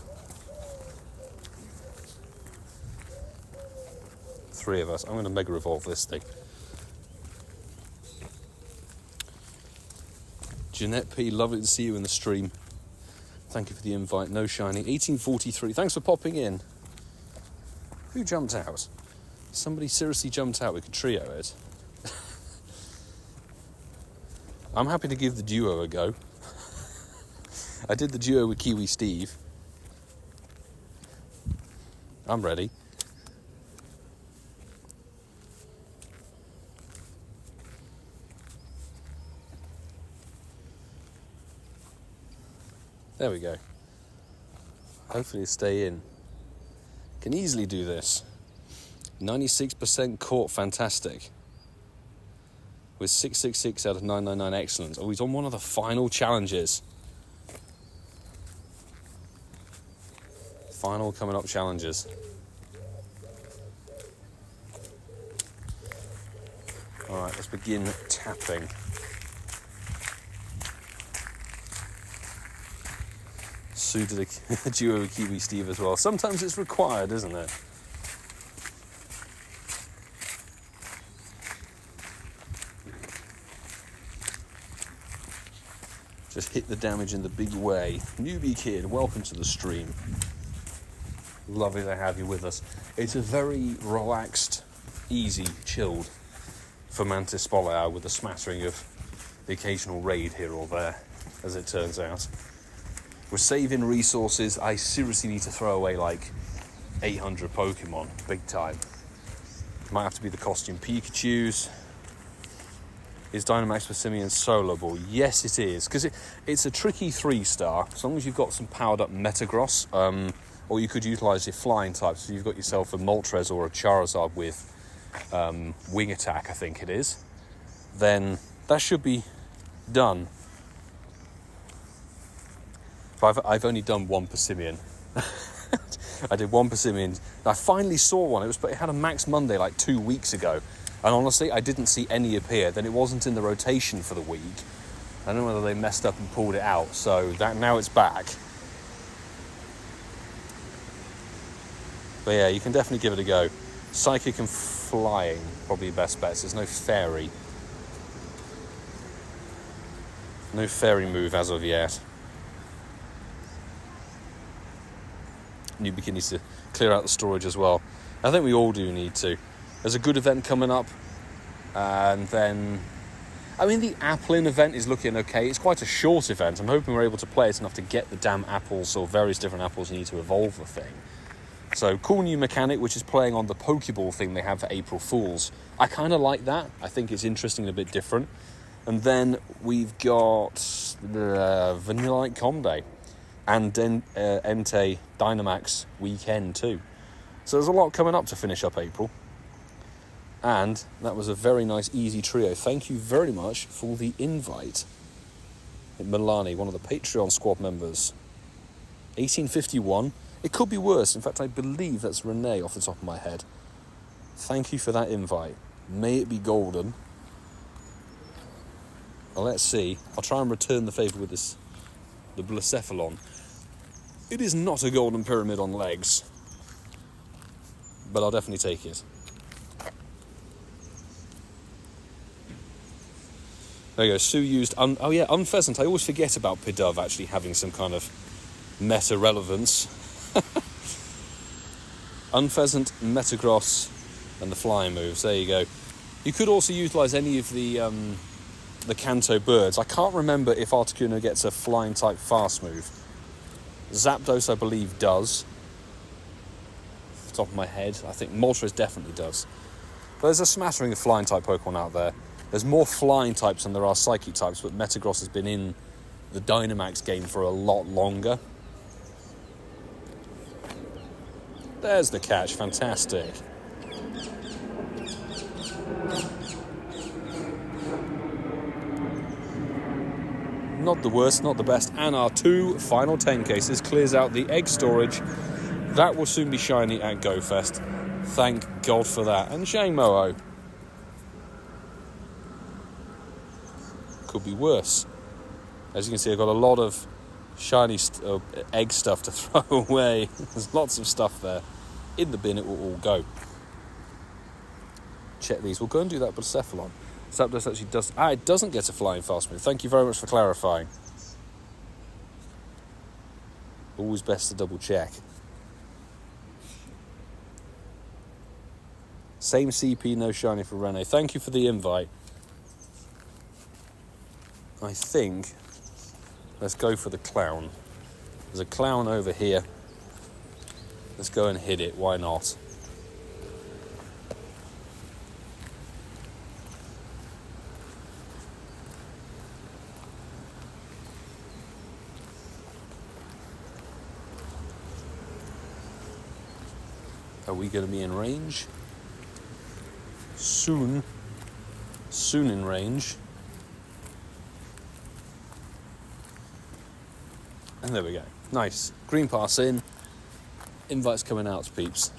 3 of us. I'm going to Mega Evolve this thing. Jeanette P, lovely to see you in the stream. Thank you for the invite. No shiny. 1843. Thanks for popping in. Who jumped out? Somebody seriously jumped out. We could trio it. I'm happy to give the duo a go. I did the duo with Kiwi Steve. I'm ready. There we go. Hopefully stay in. Can easily do this. 96% caught, fantastic. With 666 out of 999 excellent. Oh, he's on one of the final challenges. Final coming up challenges. Alright, let's begin tapping. Sue did a duo with Kiwi Steve as well. Sometimes it's required, isn't it? Just hit the damage in the big way. Newbie Kid, welcome to the stream. Lovely to have you with us. It's a very relaxed, easy, chilled Fomantis spot hour with a smattering of the occasional raid here or there, as it turns out. We're saving resources. I seriously need to throw away like 800 Pokemon, big time. Might have to be the costume Pikachus. Is Dynamax Passimian soloable? Yes, it is, because it's a tricky 3-star, as long as you've got some powered up Metagross, or you could utilise your flying types, so you've got yourself a Moltres or a Charizard with wing attack, I think it is, then that should be done. But I've only done one Passimian. I did one Passimian. I finally saw one. It had a Max Monday like 2 weeks ago. And honestly, I didn't see any appear. Then it wasn't in the rotation for the week. I don't know whether they messed up and pulled it out. So that now it's back. But yeah, you can definitely give it a go. Psychic and flying, probably best bets. There's no fairy. No fairy move as of yet. Newbie needs to clear out the storage as well. I think we all do need to. There's a good event coming up, and then, I mean, the Applin event is looking okay. It's quite a short event. I'm hoping we're able to play it enough to get the damn apples, or various different apples you need to evolve the thing. So, cool new mechanic, which is playing on the Pokeball thing they have for April Fools. I kind of like that. I think it's interesting and a bit different. And then we've got the Vanillite Comday and Entei Dynamax Weekend too. So there's a lot coming up to finish up April. And that was a very nice, easy trio. Thank you very much for the invite. Milani, one of the Patreon squad members. 1851. It could be worse. In fact, I believe that's Renee off the top of my head. Thank you for that invite. May it be golden. Well, let's see. I'll try and return the favour with the Blacephalon. It is not a golden pyramid on legs, but I'll definitely take it. There you go. Sue used... Unpheasant. I always forget about Pidove actually having some kind of meta relevance. Unpheasant, Metagross, and the flying moves. There you go. You could also utilise any of the Kanto birds. I can't remember if Articuno gets a flying type fast move. Zapdos, I believe, does. Off the top of my head, I think Moltres definitely does. But there's a smattering of flying type Pokemon out there. There's more flying types than there are psychic types, but Metagross has been in the Dynamax game for a lot longer. There's the catch, fantastic. Not the worst, not the best. And our 2 final 10 cases clears out the egg storage. That will soon be shiny at GoFest. Thank God for that. And Shang Moho. Could be worse. As you can see, I've got a lot of shiny egg stuff to throw away. There's lots of stuff there. In the bin it will all go. Check these. We'll go and do that with Blacephalon. Zapdos actually does... it doesn't get a flying fast move. Thank you very much for clarifying. Always best to double check. Same CP, no shiny for Rene. Thank you for the invite. I think... Let's go for the clown. There's a clown over here. Let's go and hit it. Why not? Are we going to be in range? Soon. Soon in range. And there we go. Nice. Green pass in. Invites coming out, peeps.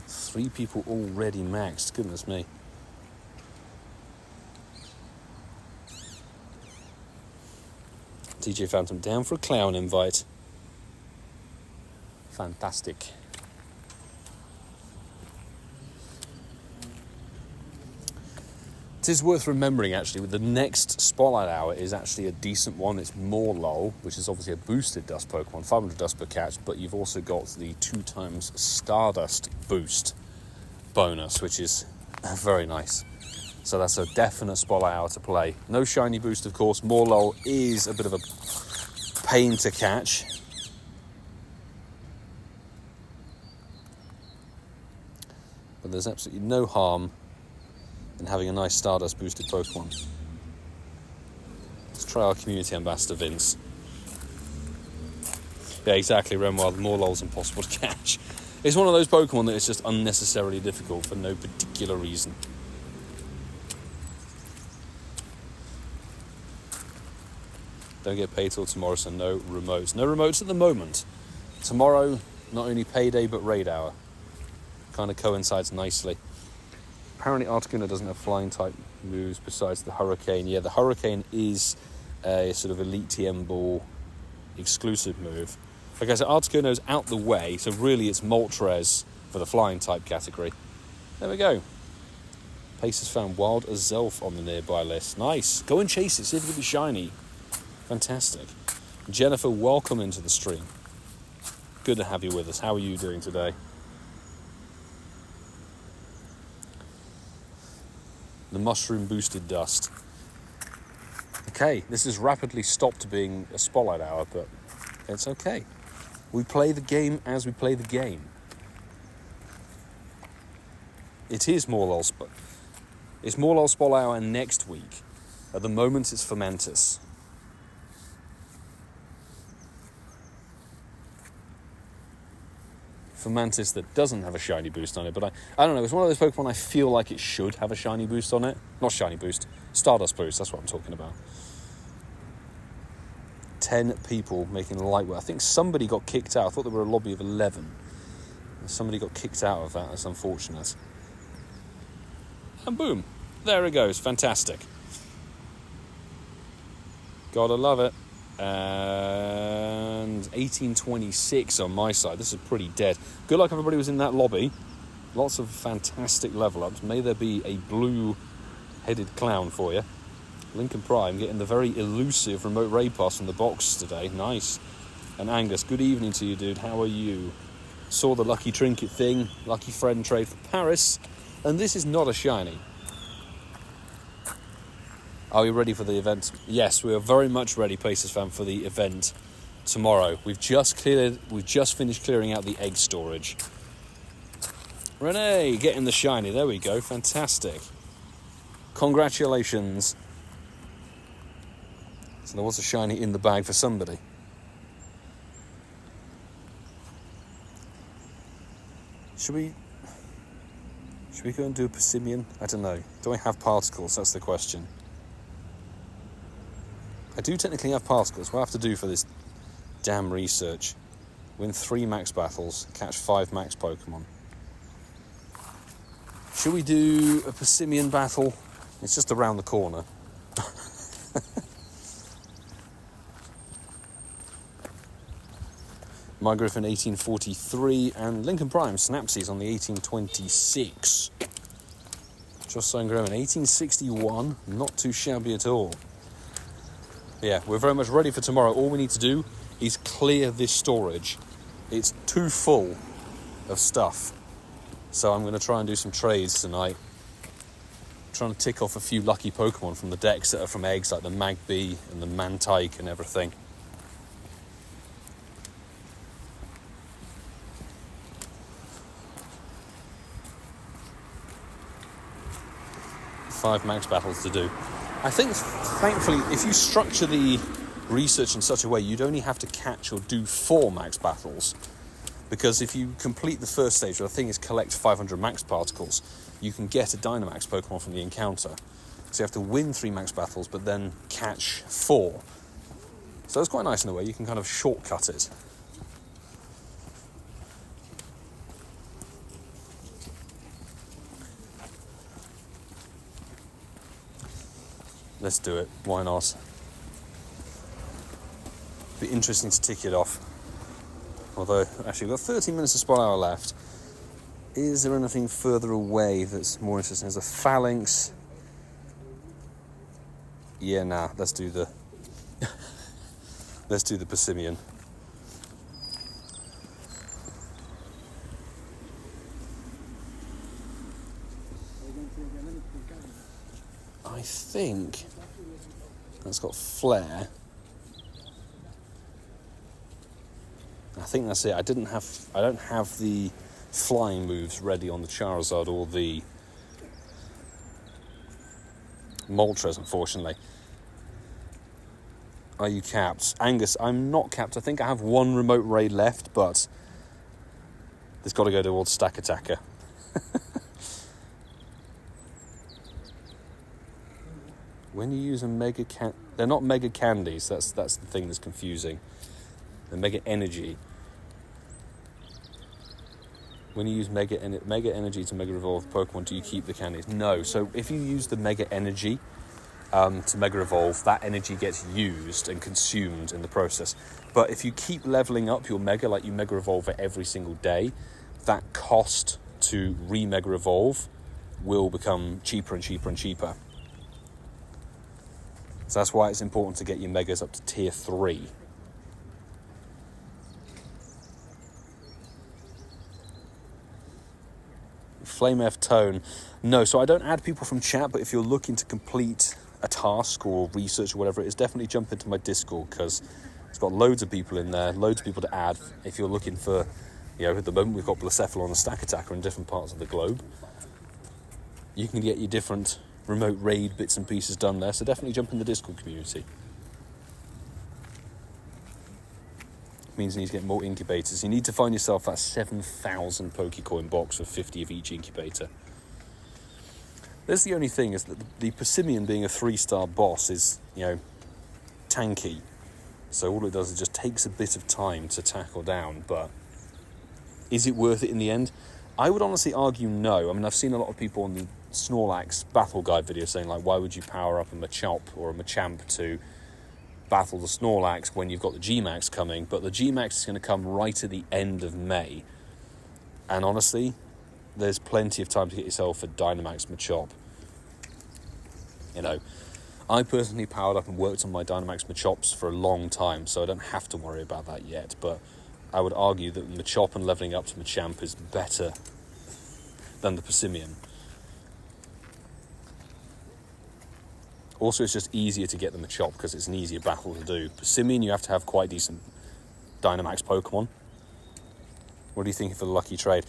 Three people already maxed. Goodness me. DJ Phantom down for a clown invite. Fantastic. It is worth remembering, actually, with the next Spotlight Hour is actually a decent one. It's Morlul, which is obviously a boosted dust Pokemon, 500 dust per catch, but you've also got the 2x Stardust boost bonus, which is very nice. So that's a definite Spotlight Hour to play. No shiny boost, of course. Morlul is a bit of a pain to catch. But there's absolutely no harm in having a nice Stardust boosted Pokemon. Let's try our community ambassador, Vince. Yeah, exactly, Renoir. Morlul's impossible to catch. It's one of those Pokemon that is just unnecessarily difficult for no particular reason. Don't get paid till tomorrow, so no remotes. No remotes at the moment. Tomorrow, not only payday, but raid hour. Kind of coincides nicely. Apparently Articuno doesn't have flying type moves besides the Hurricane. Yeah, the Hurricane is a sort of Elite TM Ball exclusive move. Like I said, Articuno's out the way, so really it's Moltres for the flying type category. There we go. Pace has found Wild Azelf on the nearby list. Nice. Go and chase it, see if it can be shiny. Fantastic. Jennifer, welcome into the stream. Good to have you with us. How are you doing today? The mushroom boosted dust. Okay, this has rapidly stopped being a Spotlight Hour, but it's okay. We play the game as we play the game. It is Morlul It's Morlul Spolao next week. At the moment, it's Fomantis. Fomantis that doesn't have a shiny boost on it, but I don't know, it's one of those Pokemon I feel like it should have a shiny boost on it. Not shiny boost, Stardust boost, that's what I'm talking about. 10 people making light work. I think somebody got kicked out. I thought there were a lobby of 11. Somebody got kicked out of that. That's unfortunate. And boom, there it goes. Fantastic. Gotta love it. And 1826 on my side. This is pretty dead. Good luck everybody was in that lobby. Lots of fantastic level ups. May there be a blue-headed clown for you. Lincoln Prime getting the very elusive remote raid pass from the box today. Nice. And Angus, good evening to you, dude. How are you? Saw the lucky trinket thing. Lucky friend trade for Paris. And this is not a shiny. Are we ready for the event? Yes, we are very much ready, Pacers fan, for the event tomorrow. We've just finished clearing out the egg storage. Renee, getting the shiny. There we go. Fantastic. Congratulations. So there was a shiny in the bag for somebody. Should we go and do a Passimian? I don't know. Do I have particles? That's the question. I do technically have particles. What I have to do for this damn research? Win 3 max battles, catch 5 max Pokemon. Should we do a Passimian battle? It's just around the corner. My Griffin 1843 and Lincoln Prime Snapsies on the 1826. Josh Sungrown 1861, not too shabby at all. Yeah, we're very much ready for tomorrow. All we need to do is clear this storage. It's too full of stuff. So I'm going to try and do some trades tonight. Trying to tick off a few lucky Pokemon from the decks that are from eggs, like the Magby and the Mantike and everything. Five max battles to do. I think, thankfully, if you structure the research in such a way, you'd only have to catch or do 4 max battles. Because if you complete the first stage, where the thing is collect 500 max particles, you can get a Dynamax Pokemon from the encounter. So you have to win 3 max battles, but then catch 4. So it's quite nice in a way. You can kind of shortcut it. Let's do it. Why not? Be interesting to tick it off. Although, actually, we've got 13 minutes of spot hour left. Is there anything further away that's more interesting? There's a Phalanx. Yeah, nah. Let's do the Passimian. I think that's got Flare. I think that's it. I don't have the flying moves ready on the Charizard or the Moltres, unfortunately. Are you capped? Angus, I'm not capped. I think I have 1 remote raid left, but it's got to go towards Stakataka. When you use a Mega they're not Mega Candies. That's the thing that's confusing. The Mega Energy. When you use Mega Energy to Mega Evolve Pokemon, do you keep the candies? No. So if you use the Mega Energy to Mega Evolve, that energy gets used and consumed in the process. But if you keep leveling up your Mega, like you Mega Evolve it every single day, that cost to re-Mega Evolve will become cheaper and cheaper and cheaper. So that's why it's important to get your Megas up to Tier 3. Flame F Tone. No, so I don't add people from chat, but if you're looking to complete a task or research or whatever it is, definitely jump into my Discord, because It's got loads of people in there, loads of people to add. If you're looking for, at the moment we've got Blacephalon and Stakataka in different parts of the globe. You can get your different remote raid bits and pieces done there, so definitely jump in the Discord community. It means you need to get more incubators. You need to find yourself that 7,000 Pokecoin box with 50 of each incubator. That's the only thing, is that the Passimian being a 3-star boss is, tanky. So all it does is just takes a bit of time to tackle down, but is it worth it in the end? I would honestly argue no. I mean, I've seen a lot of people on the Snorlax battle guide video saying, like, why would you power up a Machop or a Machamp to battle the Snorlax when you've got the Gmax coming? But the Gmax is going to come right at the end of May. And honestly, there's plenty of time to get yourself a Dynamax Machop. I personally powered up and worked on my Dynamax Machops for a long time, so I don't have to worry about that yet. But I would argue that the Machop and levelling up to Machamp is better than the Passimian. Also, it's just easier to get the Machop because it's an easier battle to do. Passimian, you have to have quite decent Dynamax Pokemon. What are you thinking for the lucky trade?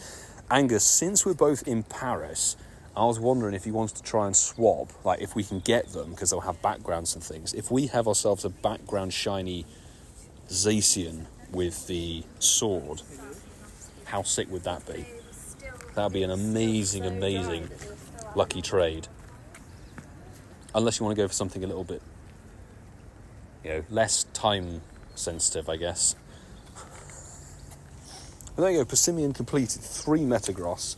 Angus, since we're both in Paris, I was wondering if you wanted to try and swap, like if we can get them, because they'll have backgrounds and things. If we have ourselves a background shiny Zacian with the sword, how sick would that be? That would be an amazing, amazing lucky trade. Unless you want to go for something a little bit, less time sensitive, I guess. But there you go, Passimian completed 3 Metagross,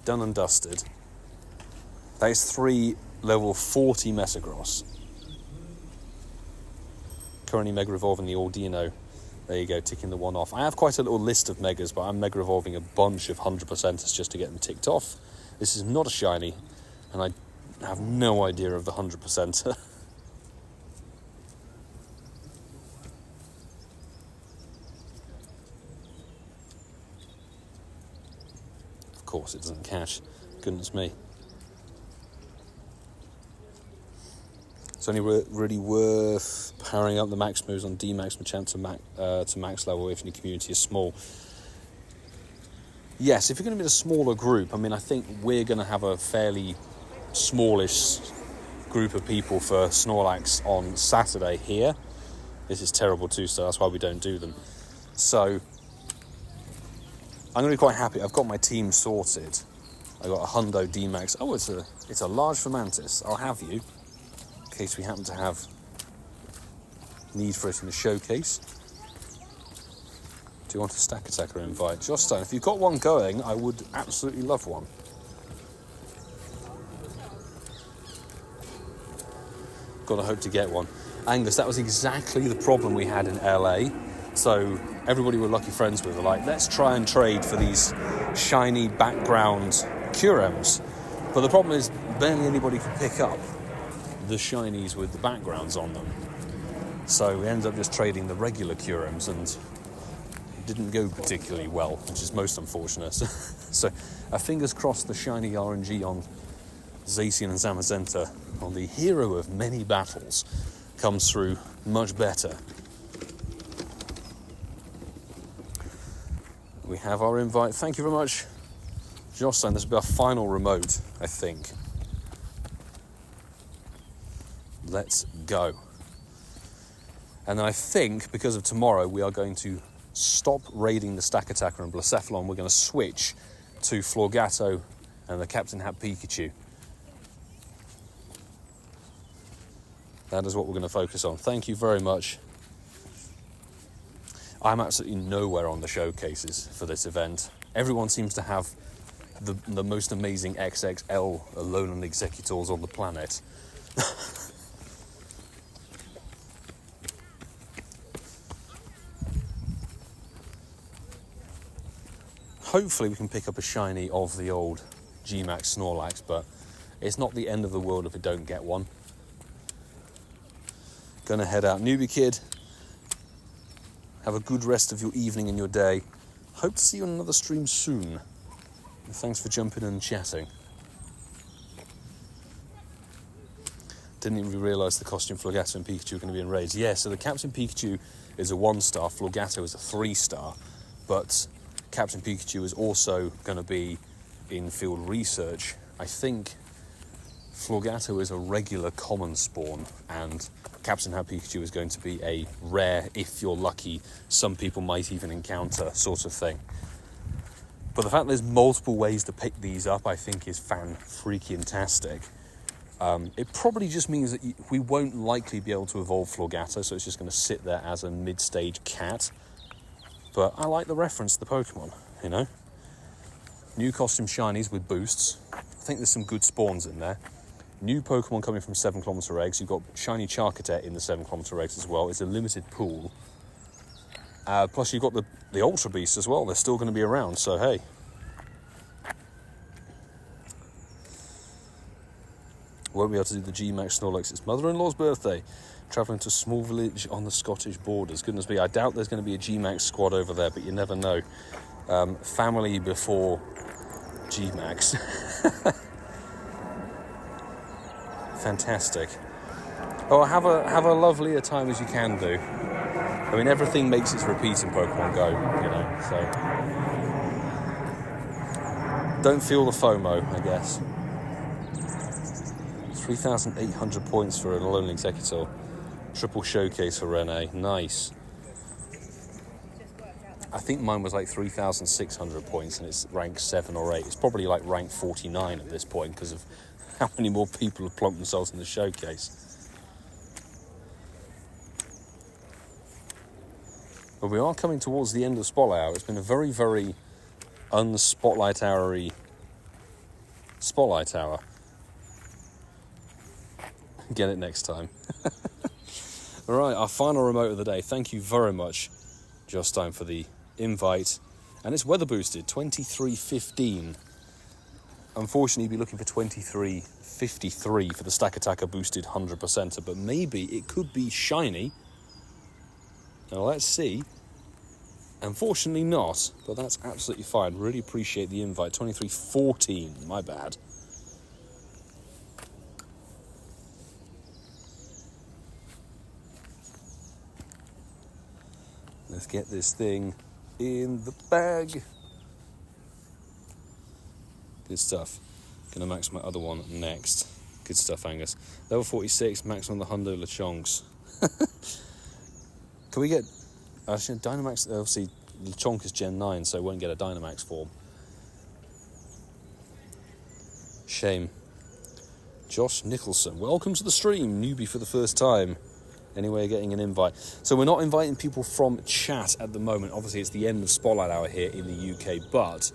done and dusted. That is 3 level 40 Metagross. Currently Mega Evolving the Audino. There you go, ticking the one off. I have quite a little list of Megas, but I'm Mega Evolving a bunch of 100%ers just to get them ticked off. This is not a shiny, and I have no idea of the 100%er. Of course it doesn't catch. Goodness me. It's only really worth powering up the max moves on D-Max Machamp to max level if your community is small. Yes, if you're going to be a smaller group, I mean, I think we're going to have a fairly smallish group of people for Snorlax on Saturday here. This is terrible too, so that's why we don't do them. So I'm going to be quite happy. I've got my team sorted. I got a hundo D-Max. Oh, it's a large Fomantis. I'll have you, in case we happen to have need for it in the showcase. Do you want a Stakataka invite? Josh Stone, if you've got one going, I would absolutely love one. Gotta hope to get one. Angus, that was exactly the problem we had in LA. So everybody we're lucky friends with were like, let's try and trade for these shiny background Curems. But the problem is, barely anybody can pick up the shinies with the backgrounds on them. So we ended up just trading the regular Curems, and it didn't go particularly well, which is most unfortunate. So fingers crossed the shiny RNG on Zacian and Zamazenta, on the hero of many battles, comes through much better. We have our invite. Thank you very much, Jocelyn. This will be our final remote, I think. Let's go. And then I think, because of tomorrow, we are going to stop raiding the Stakataka and Blacephalon. We're going to switch to Florgato and the Captain Hat Pikachu. That is what we're going to focus on. Thank you very much. I'm absolutely nowhere on the showcases for this event. Everyone seems to have the most amazing XXL Alolan Executors on the planet. Hopefully we can pick up a shiny of the old Gmax Snorlax, but it's not the end of the world if we don't get one. Gonna head out. Newbie Kid, have a good rest of your evening and your day. Hope to see you on another stream soon. And thanks for jumping in and chatting. Didn't even realise the costume Florgato and Pikachu were going to be in raids. Yeah, so the Captain Pikachu is a 1-star, Florgato is a 3-star, but Captain Pikachu is also going to be in field research. I think Florgato is a regular common spawn, and Captain Pikachu is going to be a rare, if you're lucky, some people might even encounter sort of thing. But the fact there's multiple ways to pick these up, I think, is fan-freaking-tastic. It probably just means that we won't likely be able to evolve Florgato, so it's just going to sit there as a mid-stage cat. But I like the reference to the Pokemon, you know. New costume shinies with boosts. I think there's some good spawns in there. New Pokemon coming from 7km eggs. You've got shiny Charcadet in the 7km eggs as well. It's a limited pool. Plus you've got the Ultra Beasts as well. They're still going to be around, so hey. Won't be able to do the Gmax Snorlax. It's mother-in-law's birthday. Travelling to a small village on the Scottish borders. Goodness me, I doubt there's going to be a Gmax squad over there, but you never know. Family before Gmax. Fantastic. Oh, have a lovelier time as you can do. I mean, everything makes its repeat in Pokemon Go, you know, so... Don't feel the FOMO, I guess. 3,800 points for a Lone Executor. Triple Showcase for Rene. Nice. I think mine was like 3,600 points and it's rank 7 or 8. It's probably like rank 49 at this point because of how many more people have plonked themselves in the showcase. But we are coming towards the end of Spotlight Hour. It's been a very, very un-Spotlight Hour-y Spotlight Hour. Get it next time. All right, our final remote of the day. Thank you very much, Just Time, for the invite. And it's weather boosted, 23:15. Unfortunately, you'd be looking for 23:53 for the Stakataka boosted 100%er, but maybe it could be shiny. Now, let's see. Unfortunately not, but that's absolutely fine. Really appreciate the invite. 23:14, my bad. Let's get this thing in the bag. Good stuff. Gonna max my other one next. Good stuff, Angus. Level 46, max on the hundo Lechonks. Can we get... Actually, Dynamax... Obviously, Lechonk is Gen 9, so I won't get a Dynamax form. Shame. Josh Nicholson. Welcome to the stream, newbie for the first time. Anyway, getting an invite. So we're not inviting people from chat at the moment. Obviously, it's the end of Spotlight Hour here in the UK. But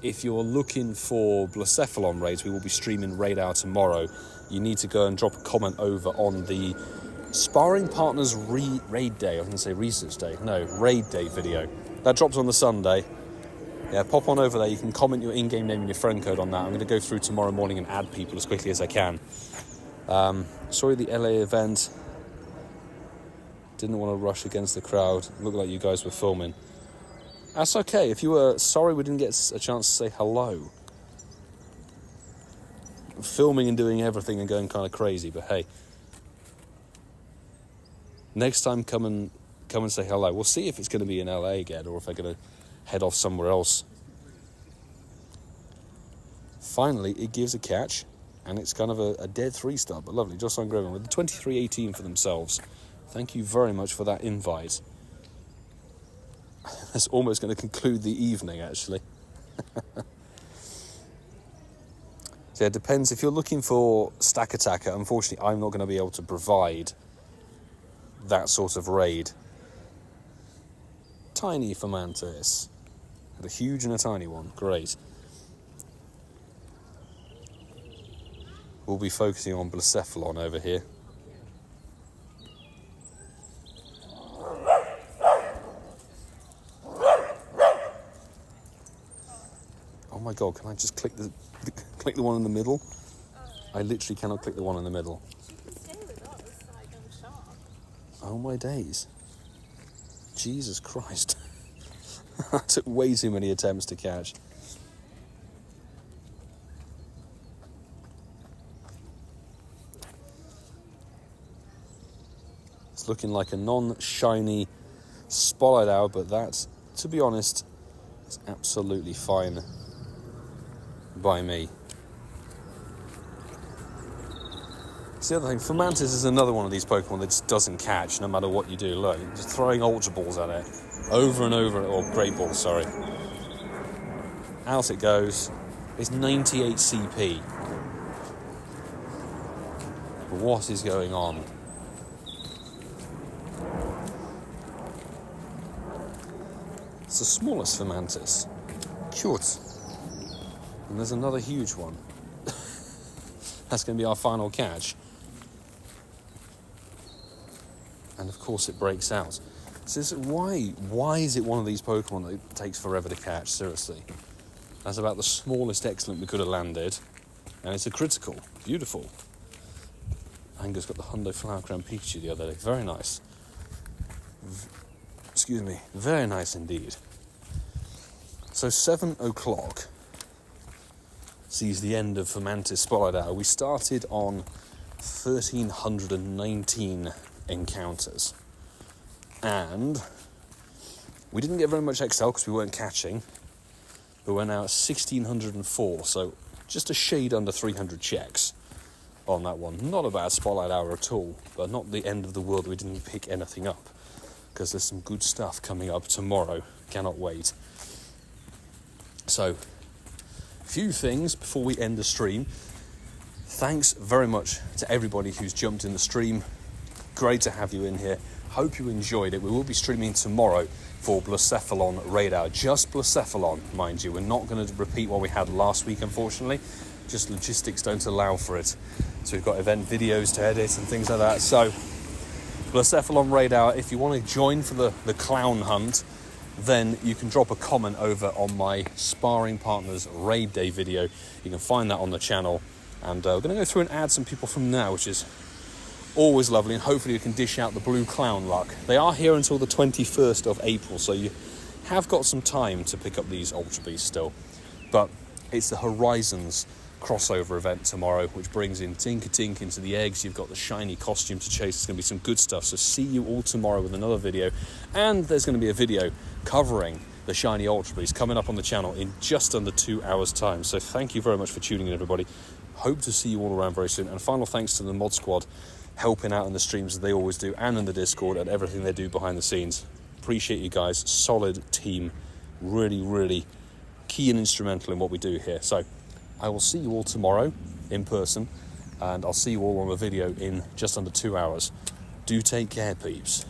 if you're looking for Blacephalon raids, we will be streaming Raid Hour tomorrow. You need to go and drop a comment over on the Sparring Partners Raid Day. I was going to say Research Day. No, Raid Day video. That drops on the Sunday. Yeah, pop on over there. You can comment your in-game name and your friend code on that. I'm going to go through tomorrow morning and add people as quickly as I can. Sorry, the LA event. Didn't want to rush against the crowd. Looked like you guys were filming. That's okay. If you were sorry we didn't get a chance to say hello. Filming and doing everything and going kind of crazy, but hey. Next time come and say hello. We'll see if it's going to be in LA again or if they're going to head off somewhere else. Finally, it gives a catch, and it's kind of a dead 3-star, but lovely. Jocelyn Grevin with the 23:18 for themselves. Thank you very much for that invite. That's almost going to conclude the evening, actually. So it depends. If you're looking for Stakataka, unfortunately, I'm not going to be able to provide that sort of raid. Tiny Fomantis. Had a huge and a tiny one. Great. We'll be focusing on Blacephalon over here. Oh my god, can I just click the one in the middle? I literally cannot click the one in the middle. You can stay with us, like I'm sharp. Oh my days. Jesus Christ. I took way too many attempts to catch. It's looking like a non-shiny spotlight owl, but that's, to be honest, it's absolutely fine by me. It's the other thing, Fomantis is another one of these Pokemon that just doesn't catch no matter what you do. Look, you're just throwing Ultra Balls at it over and over, or Great Balls, sorry. Out it goes. It's 98 CP. What is going on? It's the smallest Fomantis. Cute. And there's another huge one. That's going to be our final catch. And of course it breaks out. So why is it one of these Pokemon that takes forever to catch? Seriously. That's about the smallest excellent we could have landed. And it's a critical. Beautiful. Anger's got the Hundo Flower Crown Pikachu the other day. Very nice. Excuse me. Very nice indeed. So 7 o'clock sees the end of Fomantis Spotlight Hour. We started on 1,319 encounters. And we didn't get very much XL because we weren't catching. But we're now at 1,604, so just a shade under 300 checks on that one. Not a bad Spotlight Hour at all, but not the end of the world. We didn't pick anything up because there's some good stuff coming up tomorrow. Cannot wait. So, few things before we end the stream. Thanks very much to everybody who's jumped in the stream. Great to have you in here. Hope you enjoyed it. We will be streaming tomorrow for Blacephalon Raid Hour. Just Blacephalon, mind you. We're not going to repeat what we had last week, unfortunately. Just logistics don't allow for it. So we've got event videos to edit and things like that. So, Blacephalon Raid Hour. If you want to join for the clown hunt, then you can drop a comment over on my Sparring Partners Raid Day video. You can find that on the channel. And we're going to go through and add some people from now, which is always lovely, and hopefully you can dish out the blue clown luck. They are here until the 21st of April, so you have got some time to pick up these Ultra Beasts still. But it's the Horizons crossover event tomorrow, which brings in Tinker into the eggs. You've got the shiny costume to chase. It's going to be some good stuff. So see you all tomorrow with another video. And there's going to be a video covering the shiny Ultra Beasts coming up on the channel in just under 2 hours' time. So thank you very much for tuning in, everybody. Hope to see you all around very soon. And final thanks to the mod squad helping out in the streams as they always do, and in the Discord, and everything they do behind the scenes. Appreciate you guys. Solid team. Really, really key and instrumental in what we do here. So I will see you all tomorrow in person, and I'll see you all on the video in just under 2 hours. Do take care, peeps.